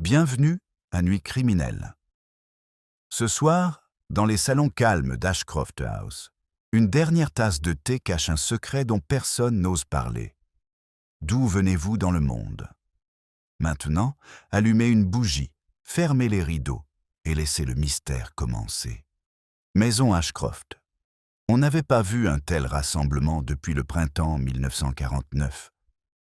Bienvenue à Nuit criminelle. Ce soir, dans les salons calmes d'Ashcroft House, une dernière tasse de thé cache un secret dont personne n'ose parler. D'où venez-vous dans le monde? Maintenant, allumez une bougie, fermez les rideaux et laissez le mystère commencer. Maison Ashcroft. On n'avait pas vu un tel rassemblement depuis le printemps 1949,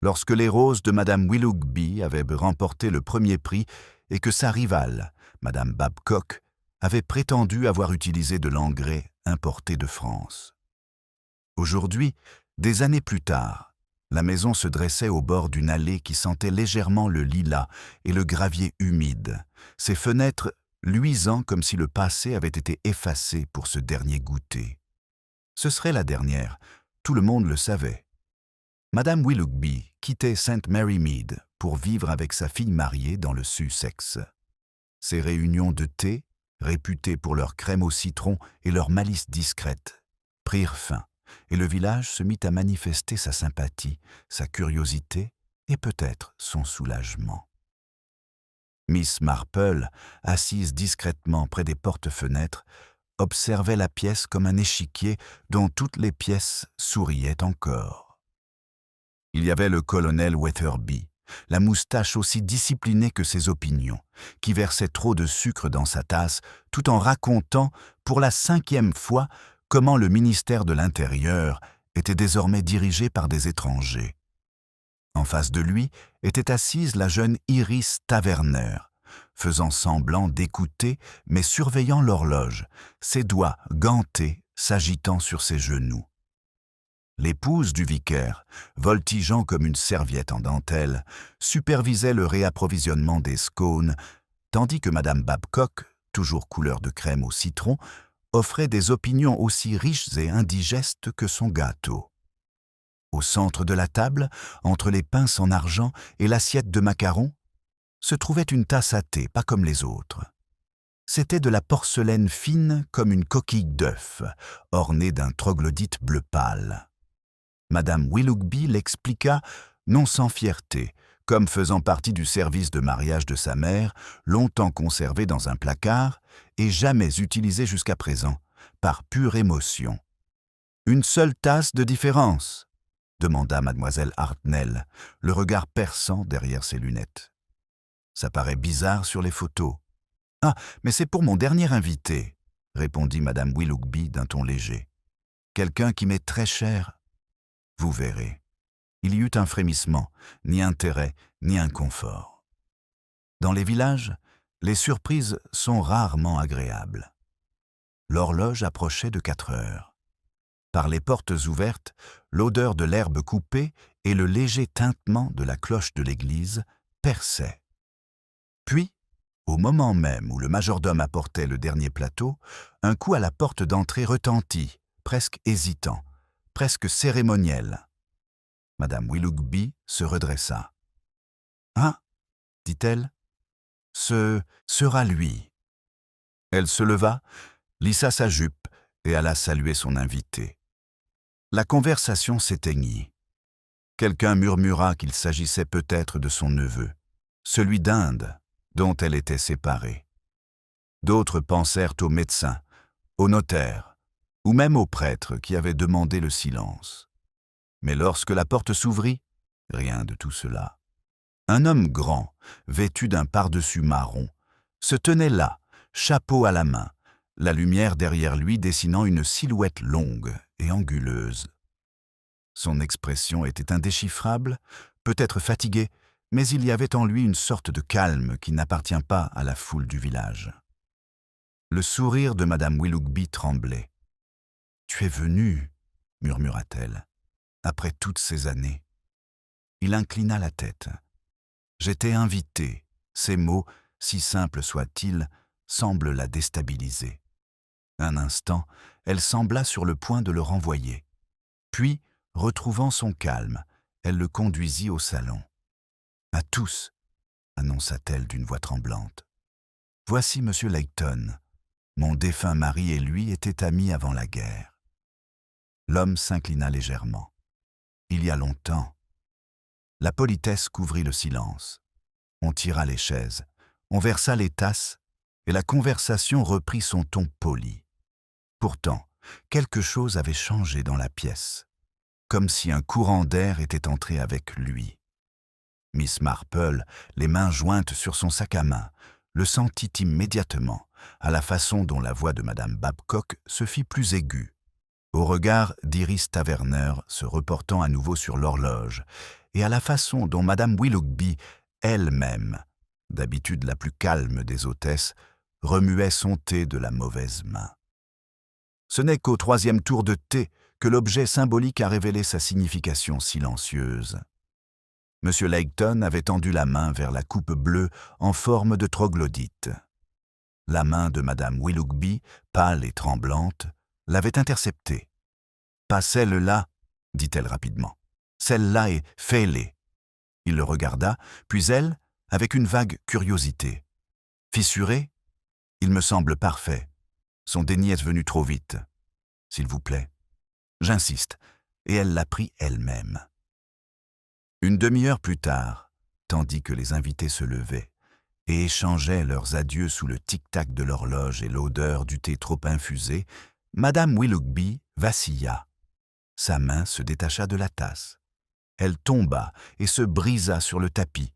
lorsque les roses de Madame Willoughby avaient remporté le premier prix et que sa rivale, Madame Babcock, avait prétendu avoir utilisé de l'engrais importé de France. Aujourd'hui, des années plus tard, la maison se dressait au bord d'une allée qui sentait légèrement le lilas et le gravier humide, ses fenêtres luisant comme si le passé avait été effacé pour ce dernier goûter. Ce serait la dernière, tout le monde le savait. Madame Willoughby quittait St. Mary Mead pour vivre avec sa fille mariée dans le Sussex. Ces réunions de thé, réputées pour leur crème au citron et leur malice discrète, prirent fin, et le village se mit à manifester sa sympathie, sa curiosité et peut-être son soulagement. Miss Marple, assise discrètement près des portes-fenêtres, observait la pièce comme un échiquier dont toutes les pièces souriaient encore. Il y avait le colonel Weatherby, la moustache aussi disciplinée que ses opinions, qui versait trop de sucre dans sa tasse tout en racontant, pour la 5e fois, comment le ministère de l'Intérieur était désormais dirigé par des étrangers. En face de lui était assise la jeune Iris Taverner, faisant semblant d'écouter mais surveillant l'horloge, ses doigts gantés s'agitant sur ses genoux. L'épouse du vicaire, voltigeant comme une serviette en dentelle, supervisait le réapprovisionnement des scones, tandis que Madame Babcock, toujours couleur de crème au citron, offrait des opinions aussi riches et indigestes que son gâteau. Au centre de la table, entre les pinces en argent et l'assiette de macarons, se trouvait une tasse à thé, pas comme les autres. C'était de la porcelaine fine comme une coquille d'œuf, ornée d'un troglodyte bleu pâle. Madame Willoughby l'expliqua, non sans fierté, comme faisant partie du service de mariage de sa mère, longtemps conservé dans un placard et jamais utilisé jusqu'à présent, par pure émotion. « Une seule tasse de différence ?» demanda mademoiselle Hartnell, le regard perçant derrière ses lunettes. « Ça paraît bizarre sur les photos. »« Ah, mais c'est pour mon dernier invité, » répondit madame Willoughby d'un ton léger. « Quelqu'un qui m'est très cher. Vous verrez. » Il y eut un frémissement, ni intérêt, ni inconfort. Dans les villages, les surprises sont rarement agréables. L'horloge approchait de 4 heures. Par les portes ouvertes, l'odeur de l'herbe coupée et le léger tintement de la cloche de l'église perçaient. Puis, au moment même où le majordome apportait le dernier plateau, un coup à la porte d'entrée retentit, presque hésitant, presque cérémoniel. Madame Willoughby se redressa. « Ah !» dit-elle. « Ce sera lui. » Elle se leva, lissa sa jupe et alla saluer son invité. La conversation s'éteignit. Quelqu'un murmura qu'il s'agissait peut-être de son neveu, celui d'Inde, dont elle était séparée. D'autres pensèrent au médecin, au notaire, ou même au prêtre qui avait demandé le silence. Mais lorsque la porte s'ouvrit, rien de tout cela. Un homme grand, vêtu d'un pardessus marron, se tenait là, chapeau à la main, la lumière derrière lui dessinant une silhouette longue et anguleuse. Son expression était indéchiffrable, peut-être fatigué, mais il y avait en lui une sorte de calme qui n'appartient pas à la foule du village. Le sourire de madame Willoughby tremblait. « Tu es venu, » murmura-t-elle, « après toutes ces années. » Il inclina la tête. « J'étais invité. » Ces mots, si simples soient-ils, semblent la déstabiliser. Un instant, elle sembla sur le point de le renvoyer. Puis, retrouvant son calme, elle le conduisit au salon. « À tous, » annonça-t-elle d'une voix tremblante. « Voici Monsieur Leighton. Mon défunt mari et lui étaient amis avant la guerre. » L'homme s'inclina légèrement. « Il y a longtemps. » La politesse couvrit le silence. On tira les chaises. On versa les tasses et la conversation reprit son ton poli. Pourtant, quelque chose avait changé dans la pièce, comme si un courant d'air était entré avec lui. Miss Marple, les mains jointes sur son sac à main, le sentit immédiatement, à la façon dont la voix de Madame Babcock se fit plus aiguë, au regard d'Iris Taverner se reportant à nouveau sur l'horloge, et à la façon dont Madame Willoughby, elle-même, d'habitude la plus calme des hôtesses, remuait son thé de la mauvaise main. Ce n'est qu'au 3e tour de thé que l'objet symbolique a révélé sa signification silencieuse. M. Leighton avait tendu la main vers la coupe bleue en forme de troglodyte. La main de Madame Willoughby, pâle et tremblante, l'avait interceptée. « Pas celle-là, dit-elle rapidement. Celle-là est fêlée. » Il le regarda, puis elle, avec une vague curiosité. « Fissurée ? Il me semble parfait. Son déni est venu trop vite. S'il vous plaît. » « J'insiste. » Et elle l'a pris elle-même. Une demi-heure plus tard, tandis que les invités se levaient et échangeaient leurs adieux sous le tic-tac de l'horloge et l'odeur du thé trop infusé, Madame Willoughby vacilla. Sa main se détacha de la tasse. Elle tomba et se brisa sur le tapis,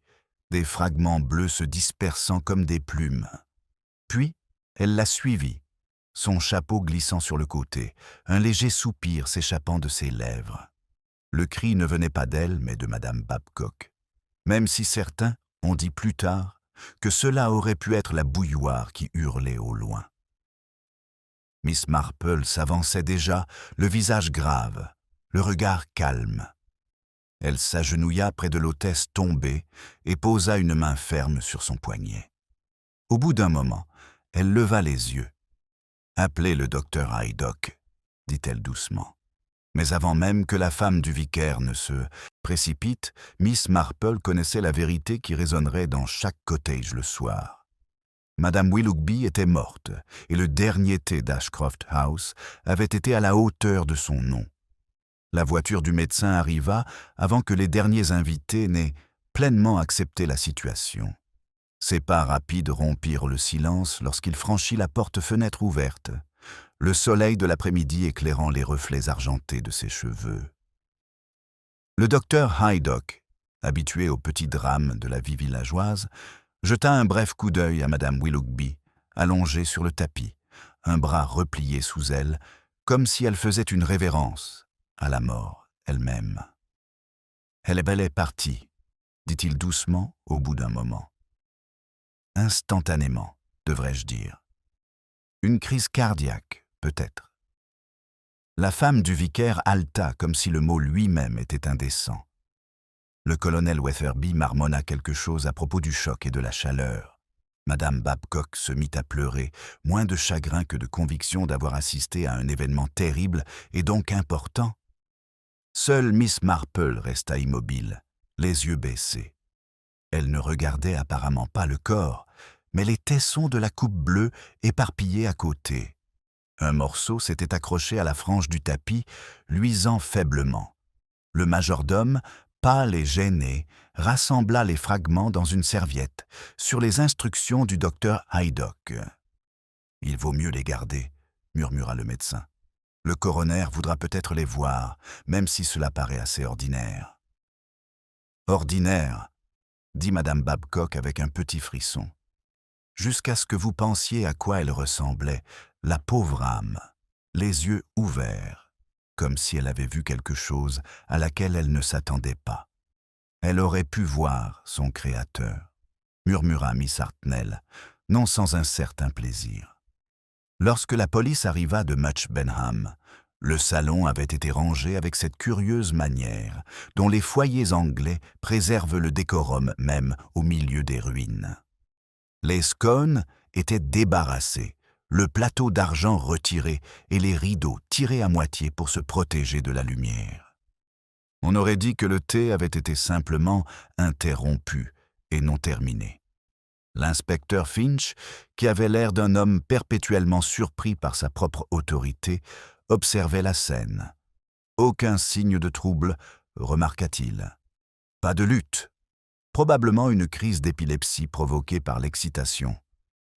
des fragments bleus se dispersant comme des plumes. Puis, elle la suivit, son chapeau glissant sur le côté, un léger soupir s'échappant de ses lèvres. Le cri ne venait pas d'elle, mais de Madame Babcock, même si certains ont dit plus tard que cela aurait pu être la bouilloire qui hurlait au loin. Miss Marple s'avançait déjà, le visage grave, le regard calme. Elle s'agenouilla près de l'hôtesse tombée et posa une main ferme sur son poignet. Au bout d'un moment, elle leva les yeux. « Appelez le docteur Haydock, » dit-elle doucement. Mais avant même que la femme du vicaire ne se précipite, Miss Marple connaissait la vérité qui résonnerait dans chaque cottage le soir. Madame Willoughby était morte, et le dernier thé d'Ashcroft House avait été à la hauteur de son nom. La voiture du médecin arriva avant que les derniers invités n'aient pleinement accepté la situation. Ses pas rapides rompirent le silence lorsqu'il franchit la porte-fenêtre ouverte, le soleil de l'après-midi éclairant les reflets argentés de ses cheveux. Le docteur Haydock, habitué aux petits drames de la vie villageoise, jeta un bref coup d'œil à Madame Willoughby, allongée sur le tapis, un bras replié sous elle, comme si elle faisait une révérence à la mort elle-même. « Elle est partie, » dit-il doucement au bout d'un moment. Instantanément, devrais-je dire. Une crise cardiaque, peut-être. La femme du vicaire haleta comme si le mot lui-même était indécent. Le colonel Weatherby marmonna quelque chose à propos du choc et de la chaleur. Madame Babcock se mit à pleurer, moins de chagrin que de conviction d'avoir assisté à un événement terrible et donc important. Seule Miss Marple resta immobile, les yeux baissés. Elle ne regardait apparemment pas le corps, mais les tessons de la coupe bleue éparpillés à côté. Un morceau s'était accroché à la frange du tapis, luisant faiblement. Le majordome, pâle et gêné, rassembla les fragments dans une serviette, sur les instructions du docteur Haydock. « Il vaut mieux les garder, » murmura le médecin. « Le coroner voudra peut-être les voir, même si cela paraît assez ordinaire. »« Ordinaire » dit Madame Babcock avec un petit frisson. Jusqu'à ce que vous pensiez à quoi elle ressemblait, la pauvre âme, les yeux ouverts, comme si elle avait vu quelque chose à laquelle elle ne s'attendait pas. Elle aurait pu voir son Créateur, murmura Miss Hartnell, non sans un certain plaisir. Lorsque la police arriva de Much Benham, le salon avait été rangé avec cette curieuse manière dont les foyers anglais préservent le décorum même au milieu des ruines. Les scones étaient débarrassés, le plateau d'argent retiré et les rideaux tirés à moitié pour se protéger de la lumière. On aurait dit que le thé avait été simplement interrompu et non terminé. L'inspecteur Finch, qui avait l'air d'un homme perpétuellement surpris par sa propre autorité, observait la scène. Aucun signe de trouble, remarqua-t-il. Pas de lutte, probablement une crise d'épilepsie provoquée par l'excitation.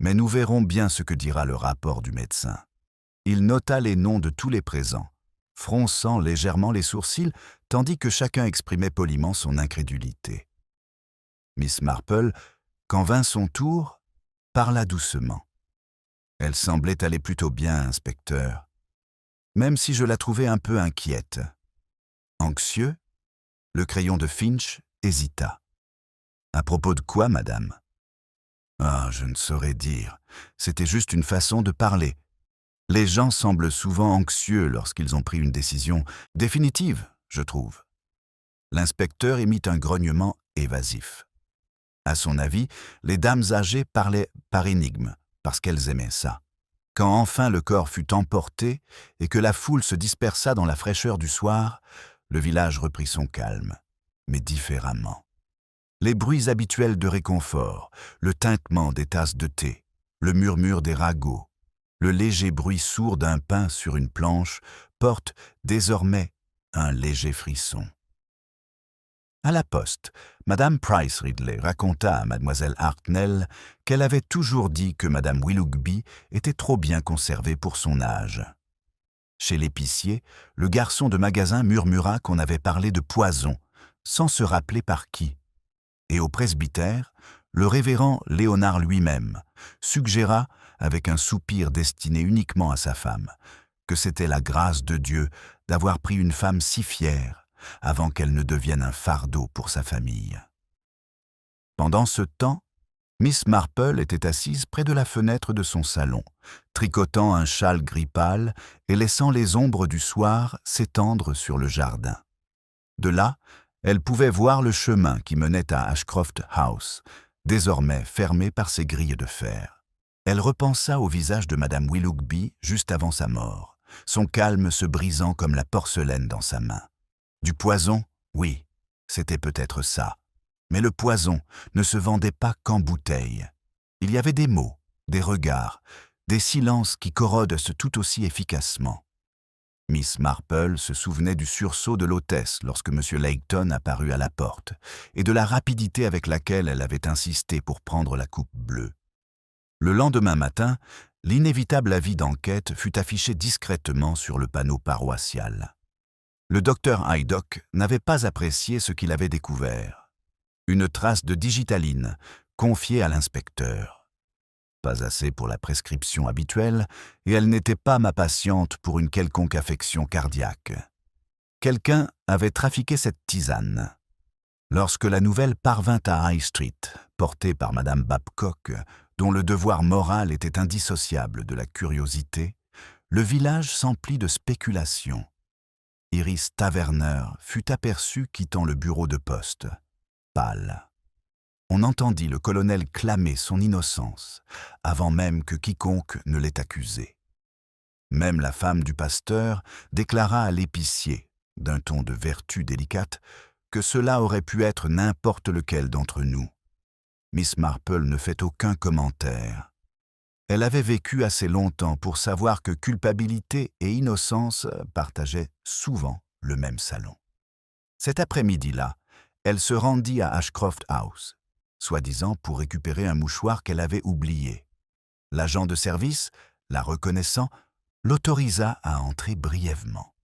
Mais nous verrons bien ce que dira le rapport du médecin. Il nota les noms de tous les présents, fronçant légèrement les sourcils, tandis que chacun exprimait poliment son incrédulité. Miss Marple, quand vint son tour, parla doucement. Elle semblait aller plutôt bien, inspecteur, même si je la trouvais un peu inquiète. Anxieux, le crayon de Finch hésita. « À propos de quoi, madame ?»« Ah, je ne saurais dire. C'était juste une façon de parler. Les gens semblent souvent anxieux lorsqu'ils ont pris une décision définitive, je trouve. » L'inspecteur émit un grognement évasif. À son avis, les dames âgées parlaient par énigme, parce qu'elles aimaient ça. Quand enfin le corps fut emporté et que la foule se dispersa dans la fraîcheur du soir, le village reprit son calme, mais différemment. Les bruits habituels de réconfort, le tintement des tasses de thé, le murmure des ragots, le léger bruit sourd d'un pain sur une planche portent désormais un léger frisson. À la poste, Madame Price Ridley raconta à Mademoiselle Hartnell qu'elle avait toujours dit que Madame Willoughby était trop bien conservée pour son âge. Chez l'épicier, le garçon de magasin murmura qu'on avait parlé de poison, sans se rappeler par qui. Et au presbytère, le révérend Léonard lui-même suggéra, avec un soupir destiné uniquement à sa femme, que c'était la grâce de Dieu d'avoir pris une femme si fière, avant qu'elle ne devienne un fardeau pour sa famille. Pendant ce temps, Miss Marple était assise près de la fenêtre de son salon, tricotant un châle gris pâle et laissant les ombres du soir s'étendre sur le jardin. De là, elle pouvait voir le chemin qui menait à Ashcroft House, désormais fermé par ses grilles de fer. Elle repensa au visage de Madame Willoughby juste avant sa mort, son calme se brisant comme la porcelaine dans sa main. Du poison, oui, c'était peut-être ça. Mais le poison ne se vendait pas qu'en bouteille. Il y avait des mots, des regards, des silences qui corrodent tout aussi efficacement. Miss Marple se souvenait du sursaut de l'hôtesse lorsque M. Leighton apparut à la porte, et de la rapidité avec laquelle elle avait insisté pour prendre la coupe bleue. Le lendemain matin, l'inévitable avis d'enquête fut affiché discrètement sur le panneau paroissial. Le docteur Haydock n'avait pas apprécié ce qu'il avait découvert. Une trace de digitaline, confiée à l'inspecteur. Pas assez pour la prescription habituelle, et elle n'était pas ma patiente pour une quelconque affection cardiaque. Quelqu'un avait trafiqué cette tisane. Lorsque la nouvelle parvint à High Street, portée par Madame Babcock, dont le devoir moral était indissociable de la curiosité, le village s'emplit de spéculations. Iris Taverner fut aperçue quittant le bureau de poste, pâle. On entendit le colonel clamer son innocence, avant même que quiconque ne l'ait accusé. Même la femme du pasteur déclara à l'épicier, d'un ton de vertu délicate, que cela aurait pu être n'importe lequel d'entre nous. Miss Marple ne fait aucun commentaire. Elle avait vécu assez longtemps pour savoir que culpabilité et innocence partageaient souvent le même salon. Cet après-midi-là, elle se rendit à Ashcroft House, soi-disant pour récupérer un mouchoir qu'elle avait oublié. L'agent de service, la reconnaissant, l'autorisa à entrer brièvement.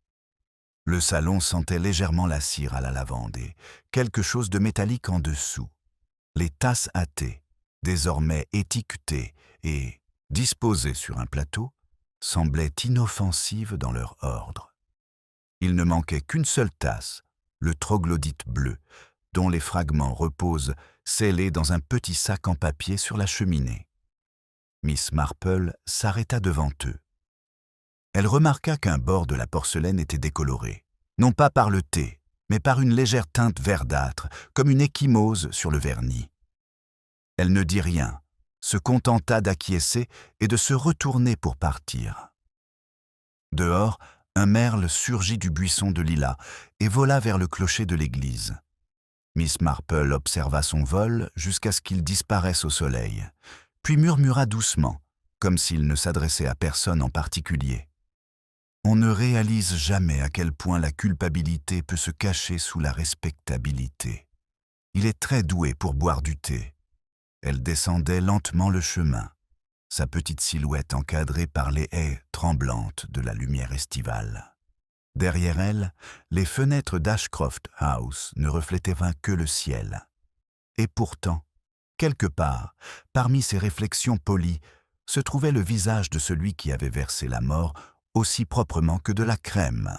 Le salon sentait légèrement la cire à la lavande et quelque chose de métallique en dessous. Les tasses à thé, désormais étiquetées et disposées sur un plateau, semblaient inoffensives dans leur ordre. Il ne manquait qu'une seule tasse, le troglodyte bleu, dont les fragments reposent scellés dans un petit sac en papier sur la cheminée. Miss Marple s'arrêta devant eux. Elle remarqua qu'un bord de la porcelaine était décoloré, non pas par le thé, mais par une légère teinte verdâtre, comme une ecchymose sur le vernis. Elle ne dit rien, se contenta d'acquiescer et de se retourner pour partir. Dehors, un merle surgit du buisson de lilas et vola vers le clocher de l'église. Miss Marple observa son vol jusqu'à ce qu'il disparaisse au soleil, puis murmura doucement, comme s'il ne s'adressait à personne en particulier. On ne réalise jamais à quel point la culpabilité peut se cacher sous la respectabilité. Il est très doué pour boire du thé. » Elle descendait lentement le chemin, sa petite silhouette encadrée par les haies tremblantes de la lumière estivale. Derrière elle, les fenêtres d'Ashcroft House ne reflétaient que le ciel. Et pourtant, quelque part, parmi ces réflexions polies, se trouvait le visage de celui qui avait versé la mort aussi proprement que de la crème.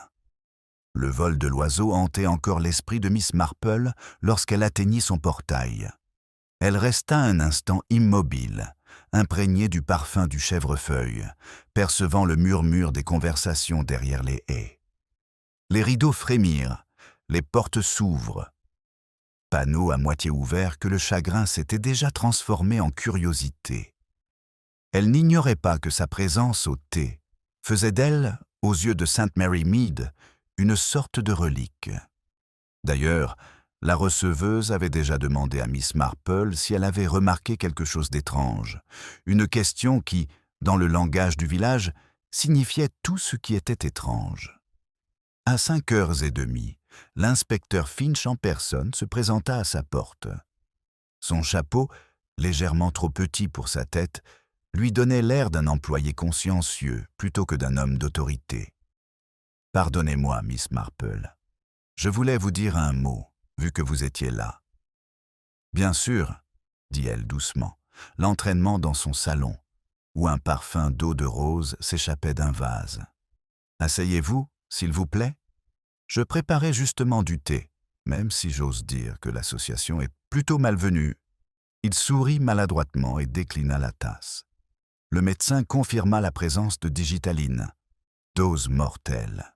Le vol de l'oiseau hantait encore l'esprit de Miss Marple lorsqu'elle atteignit son portail. Elle resta un instant immobile, imprégnée du parfum du chèvrefeuille, percevant le murmure des conversations derrière les haies. Les rideaux frémirent, les portes s'ouvrent. Panneau à moitié ouvert que le chagrin s'était déjà transformé en curiosité. Elle n'ignorait pas que sa présence au thé faisait d'elle, aux yeux de Sainte Mary Mead, une sorte de relique. D'ailleurs, la receveuse avait déjà demandé à Miss Marple si elle avait remarqué quelque chose d'étrange, une question qui, dans le langage du village, signifiait tout ce qui était étrange. À 5h30, l'inspecteur Finch en personne se présenta à sa porte. Son chapeau, légèrement trop petit pour sa tête, lui donnait l'air d'un employé consciencieux plutôt que d'un homme d'autorité. « Pardonnez-moi, Miss Marple. Je voulais vous dire un mot, vu que vous étiez là. »« Bien sûr, » dit-elle doucement, l'entraînement dans son salon, où un parfum d'eau de rose s'échappait d'un vase. « Asseyez-vous, s'il vous plaît. Je préparais justement du thé, même si j'ose dire que l'association est plutôt malvenue. » Il sourit maladroitement et déclina la tasse. Le médecin confirma la présence de digitaline. Dose mortelle.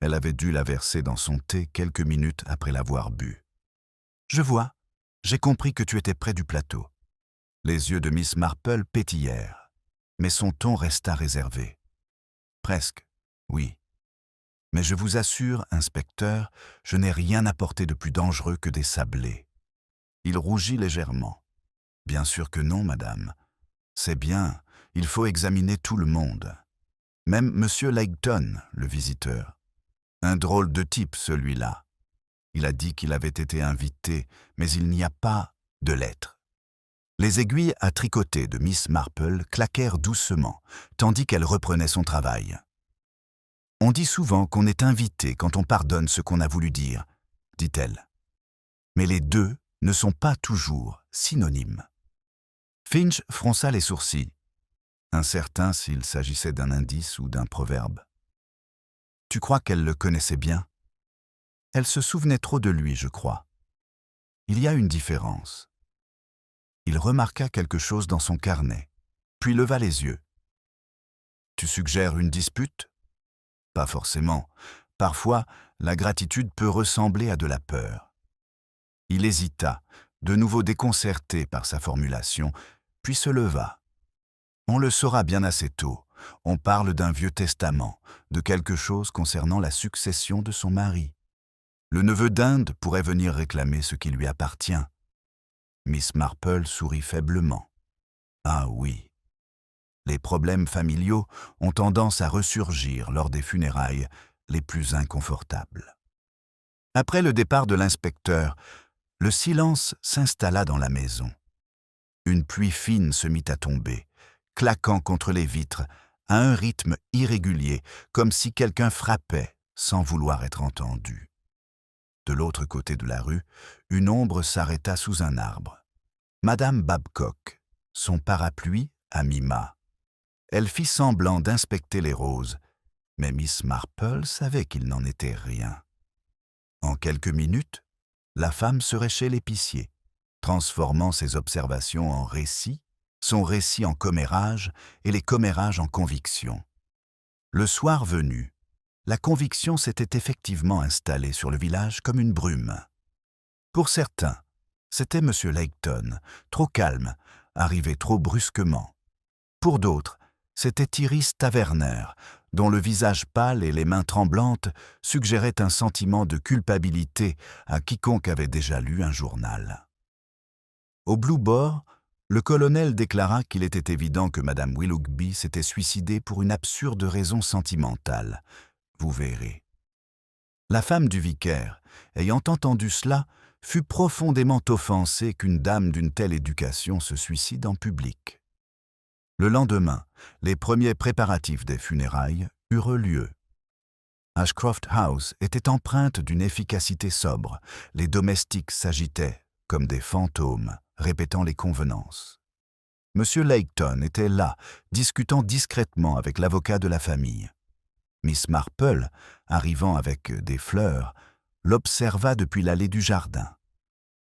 Elle avait dû la verser dans son thé quelques minutes après l'avoir bu. « Je vois, j'ai compris que tu étais près du plateau. » Les yeux de Miss Marple pétillèrent, mais son ton resta réservé. « Presque, oui. Mais je vous assure, inspecteur, je n'ai rien apporté de plus dangereux que des sablés. » Il rougit légèrement. « Bien sûr que non, madame. C'est bien, il faut examiner tout le monde. Même M. Legton, le visiteur. Un drôle de type, celui-là. Il a dit qu'il avait été invité, mais il n'y a pas de lettre. » Les aiguilles à tricoter de Miss Marple claquèrent doucement, tandis qu'elle reprenait son travail. « On dit souvent qu'on est invité quand on pardonne ce qu'on a voulu dire, » dit-elle. « Mais les deux ne sont pas toujours synonymes. » Finch fronça les sourcils, incertain s'il s'agissait d'un indice ou d'un proverbe. « Tu crois qu'elle le connaissait bien ? » Elle se souvenait trop de lui, je crois. Il y a une différence. Il remarqua quelque chose dans son carnet, puis leva les yeux. « Tu suggères une dispute ? » Pas forcément. Parfois, la gratitude peut ressembler à de la peur. Il hésita, de nouveau déconcerté par sa formulation, puis se leva. On le saura bien assez tôt. On parle d'un vieux testament, de quelque chose concernant la succession de son mari. Le neveu d'Inde pourrait venir réclamer ce qui lui appartient. Miss Marple sourit faiblement. Ah oui. Les problèmes familiaux ont tendance à ressurgir lors des funérailles les plus inconfortables. Après le départ de l'inspecteur, le silence s'installa dans la maison. Une pluie fine se mit à tomber, claquant contre les vitres, à un rythme irrégulier, comme si quelqu'un frappait sans vouloir être entendu. De l'autre côté de la rue, une ombre s'arrêta sous un arbre. Madame Babcock, son parapluie à mi-mât. Elle fit semblant d'inspecter les roses, mais Miss Marple savait qu'il n'en était rien. En quelques minutes, la femme serait chez l'épicier, transformant ses observations en récits, son récit en commérage et les commérages en conviction. Le soir venu, la conviction s'était effectivement installée sur le village comme une brume. Pour certains, c'était M. Legton, trop calme, arrivé trop brusquement. Pour d'autres, c'était Iris Taverner, dont le visage pâle et les mains tremblantes suggéraient un sentiment de culpabilité à quiconque avait déjà lu un journal. Au Blue Boar, le colonel déclara qu'il était évident que Madame Willoughby s'était suicidée pour une absurde raison sentimentale. Vous verrez. La femme du vicaire, ayant entendu cela, fut profondément offensé qu'une dame d'une telle éducation se suicide en public. Le lendemain, les premiers préparatifs des funérailles eurent lieu. Ashcroft House était empreinte d'une efficacité sobre. Les domestiques s'agitaient comme des fantômes, répétant les convenances. M. Leighton était là, discutant discrètement avec l'avocat de la famille. Miss Marple, arrivant avec des fleurs, l'observa depuis l'allée du jardin.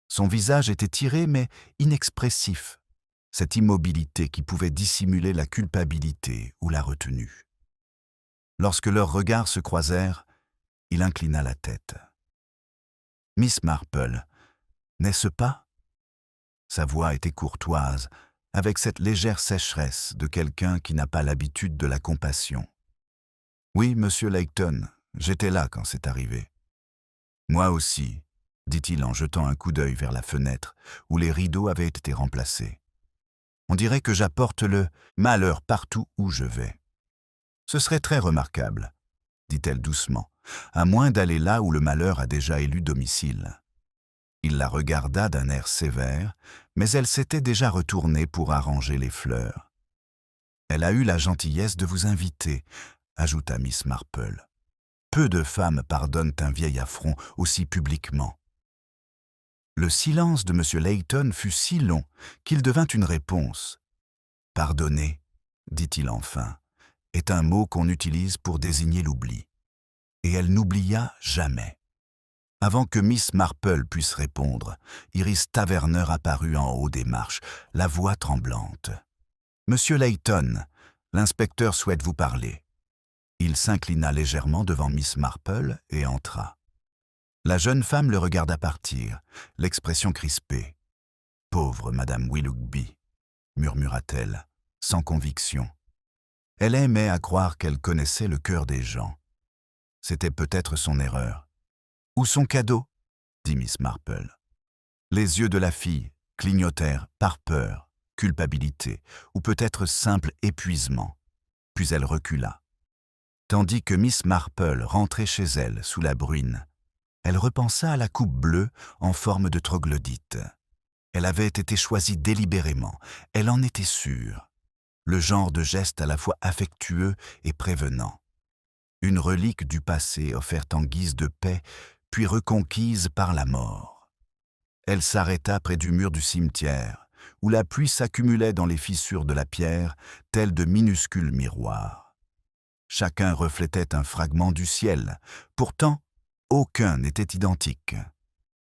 Son visage était tiré mais inexpressif, cette immobilité qui pouvait dissimuler la culpabilité ou la retenue. Lorsque leurs regards se croisèrent, il inclina la tête. « Miss Marple, n'est-ce pas ?» Sa voix était courtoise, avec cette légère sécheresse de quelqu'un qui n'a pas l'habitude de la compassion. « Oui, Monsieur Leighton, j'étais là quand c'est arrivé. »« Moi aussi, » dit-il en jetant un coup d'œil vers la fenêtre où les rideaux avaient été remplacés. « On dirait que j'apporte le malheur partout où je vais. »« Ce serait très remarquable, » dit-elle doucement, à moins d'aller là où le malheur a déjà élu domicile. Il la regarda d'un air sévère, mais elle s'était déjà retournée pour arranger les fleurs. « Elle a eu la gentillesse de vous inviter, » ajouta Miss Marple. « Peu de femmes pardonnent un vieil affront aussi publiquement. » Le silence de M. Leighton fut si long qu'il devint une réponse. « Pardonner, » dit-il enfin, est un mot qu'on utilise pour désigner l'oubli. Et elle n'oublia jamais. Avant que Miss Marple puisse répondre, Iris Taverner apparut en haut des marches, la voix tremblante. « Monsieur Leighton, l'inspecteur souhaite vous parler. » Il s'inclina légèrement devant Miss Marple et entra. La jeune femme le regarda partir, l'expression crispée. « Pauvre Madame Willoughby » murmura-t-elle, sans conviction. Elle aimait à croire qu'elle connaissait le cœur des gens. C'était peut-être son erreur. « Ou son cadeau ?» dit Miss Marple. Les yeux de la fille clignotèrent par peur, culpabilité, ou peut-être simple épuisement. Puis elle recula. Tandis que Miss Marple rentrait chez elle sous la bruine, elle repensa à la coupe bleue en forme de troglodyte. Elle avait été choisie délibérément, elle en était sûre. Le genre de geste à la fois affectueux et prévenant. Une relique du passé offerte en guise de paix, puis reconquise par la mort. Elle s'arrêta près du mur du cimetière, où la pluie s'accumulait dans les fissures de la pierre, telles de minuscules miroirs. Chacun reflétait un fragment du ciel, pourtant aucun n'était identique.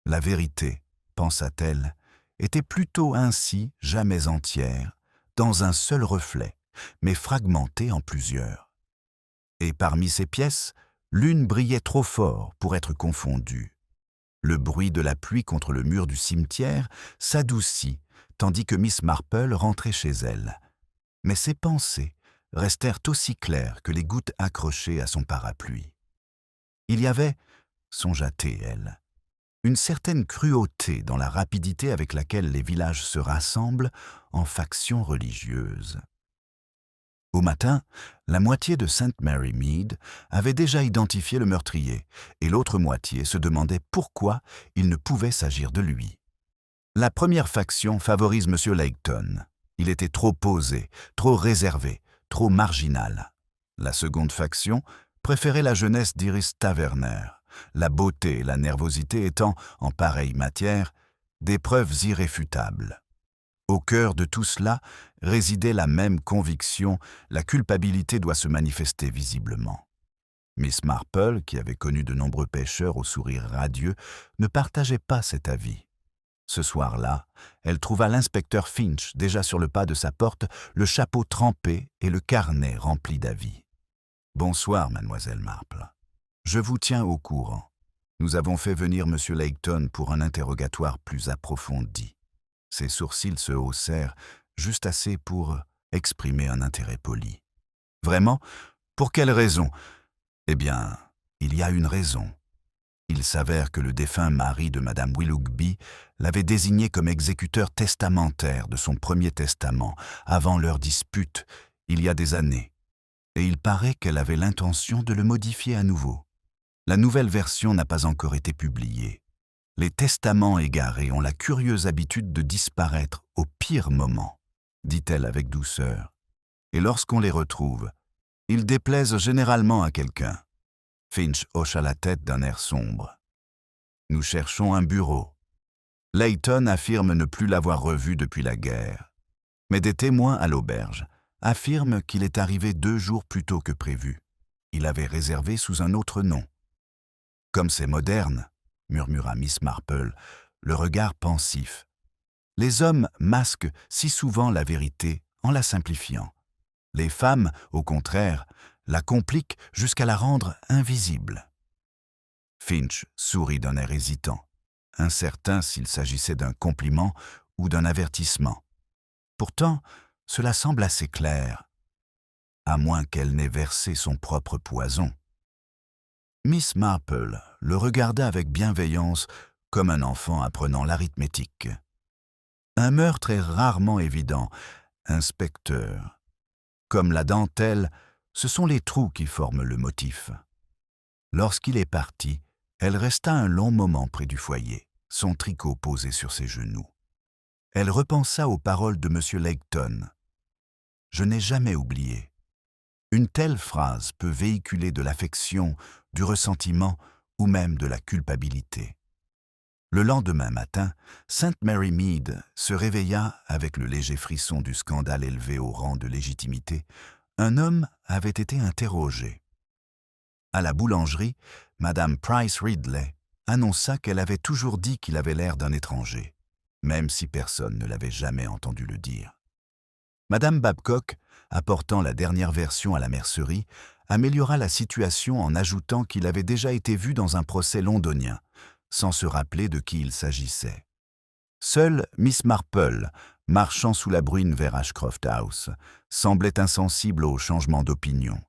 La vérité, pensa-t-elle, était plutôt ainsi jamais entière, dans un seul reflet, mais fragmentée en plusieurs. Et parmi ces pièces, l'une brillait trop fort pour être confondue. Le bruit de la pluie contre le mur du cimetière s'adoucit, tandis que Miss Marple rentrait chez elle. Mais ses pensées restèrent aussi claires que les gouttes accrochées à son parapluie. Il y avait, songea-t-elle, une certaine cruauté dans la rapidité avec laquelle les villages se rassemblent en factions religieuses. Au matin, la moitié de St. Mary Mead avait déjà identifié le meurtrier, et l'autre moitié se demandait pourquoi il ne pouvait s'agir de lui. La première faction favorise M. Leighton. Il était trop posé, trop réservé, trop marginal. La seconde faction préférait la jeunesse d'Iris Taverner, la beauté et la nervosité étant, en pareille matière, des preuves irréfutables. Au cœur de tout cela résidait la même conviction, la culpabilité doit se manifester visiblement. Miss Marple, qui avait connu de nombreux pêcheurs au sourire radieux, ne partageait pas cet avis. Ce soir-là, elle trouva l'inspecteur Finch déjà sur le pas de sa porte, le chapeau trempé et le carnet rempli d'avis. « Bonsoir, mademoiselle Marple. Je vous tiens au courant. Nous avons fait venir M. Leighton pour un interrogatoire plus approfondi. » Ses sourcils se haussèrent, juste assez pour exprimer un intérêt poli. « Vraiment? Pour quelle raison? » « Eh bien, il y a une raison. Il s'avère que le défunt mari de Madame Willoughby l'avait désigné comme exécuteur testamentaire de son premier testament, avant leur dispute, il y a des années. Et il paraît qu'elle avait l'intention de le modifier à nouveau. La nouvelle version n'a pas encore été publiée. Les testaments égarés ont la curieuse habitude de disparaître au pire moment, dit-elle avec douceur. Et lorsqu'on les retrouve, ils déplaisent généralement à quelqu'un. Finch hocha la tête d'un air sombre. Nous cherchons un bureau. Layton affirme ne plus l'avoir revu depuis la guerre. Mais des témoins à l'auberge affirment qu'il est arrivé 2 jours plus tôt que prévu. Il avait réservé sous un autre nom. Comme c'est moderne, murmura Miss Marple, le regard pensif. Les hommes masquent si souvent la vérité en la simplifiant. Les femmes, au contraire, la compliquent jusqu'à la rendre invisible. Finch sourit d'un air hésitant, incertain s'il s'agissait d'un compliment ou d'un avertissement. Pourtant, cela semble assez clair, à moins qu'elle n'ait versé son propre poison. Miss Marple le regarda avec bienveillance comme un enfant apprenant l'arithmétique. Un meurtre est rarement évident, inspecteur. Comme la dentelle, ce sont les trous qui forment le motif. Lorsqu'il est parti, elle resta un long moment près du foyer, son tricot posé sur ses genoux. Elle repensa aux paroles de M. Layton. « Je n'ai jamais oublié. » Une telle phrase peut véhiculer de l'affection, du ressentiment ou même de la culpabilité. Le lendemain matin, Sainte Mary Mead se réveilla avec le léger frisson du scandale élevé au rang de légitimité. Un homme avait été interrogé. À la boulangerie, Madame Price Ridley annonça qu'elle avait toujours dit qu'il avait l'air d'un étranger, même si personne ne l'avait jamais entendu le dire. Madame Babcock, apportant la dernière version à la mercerie, améliora la situation en ajoutant qu'il avait déjà été vu dans un procès londonien, sans se rappeler de qui il s'agissait. Seule Miss Marple, marchant sous la bruine vers Ashcroft House, semblait insensible au changement d'opinion.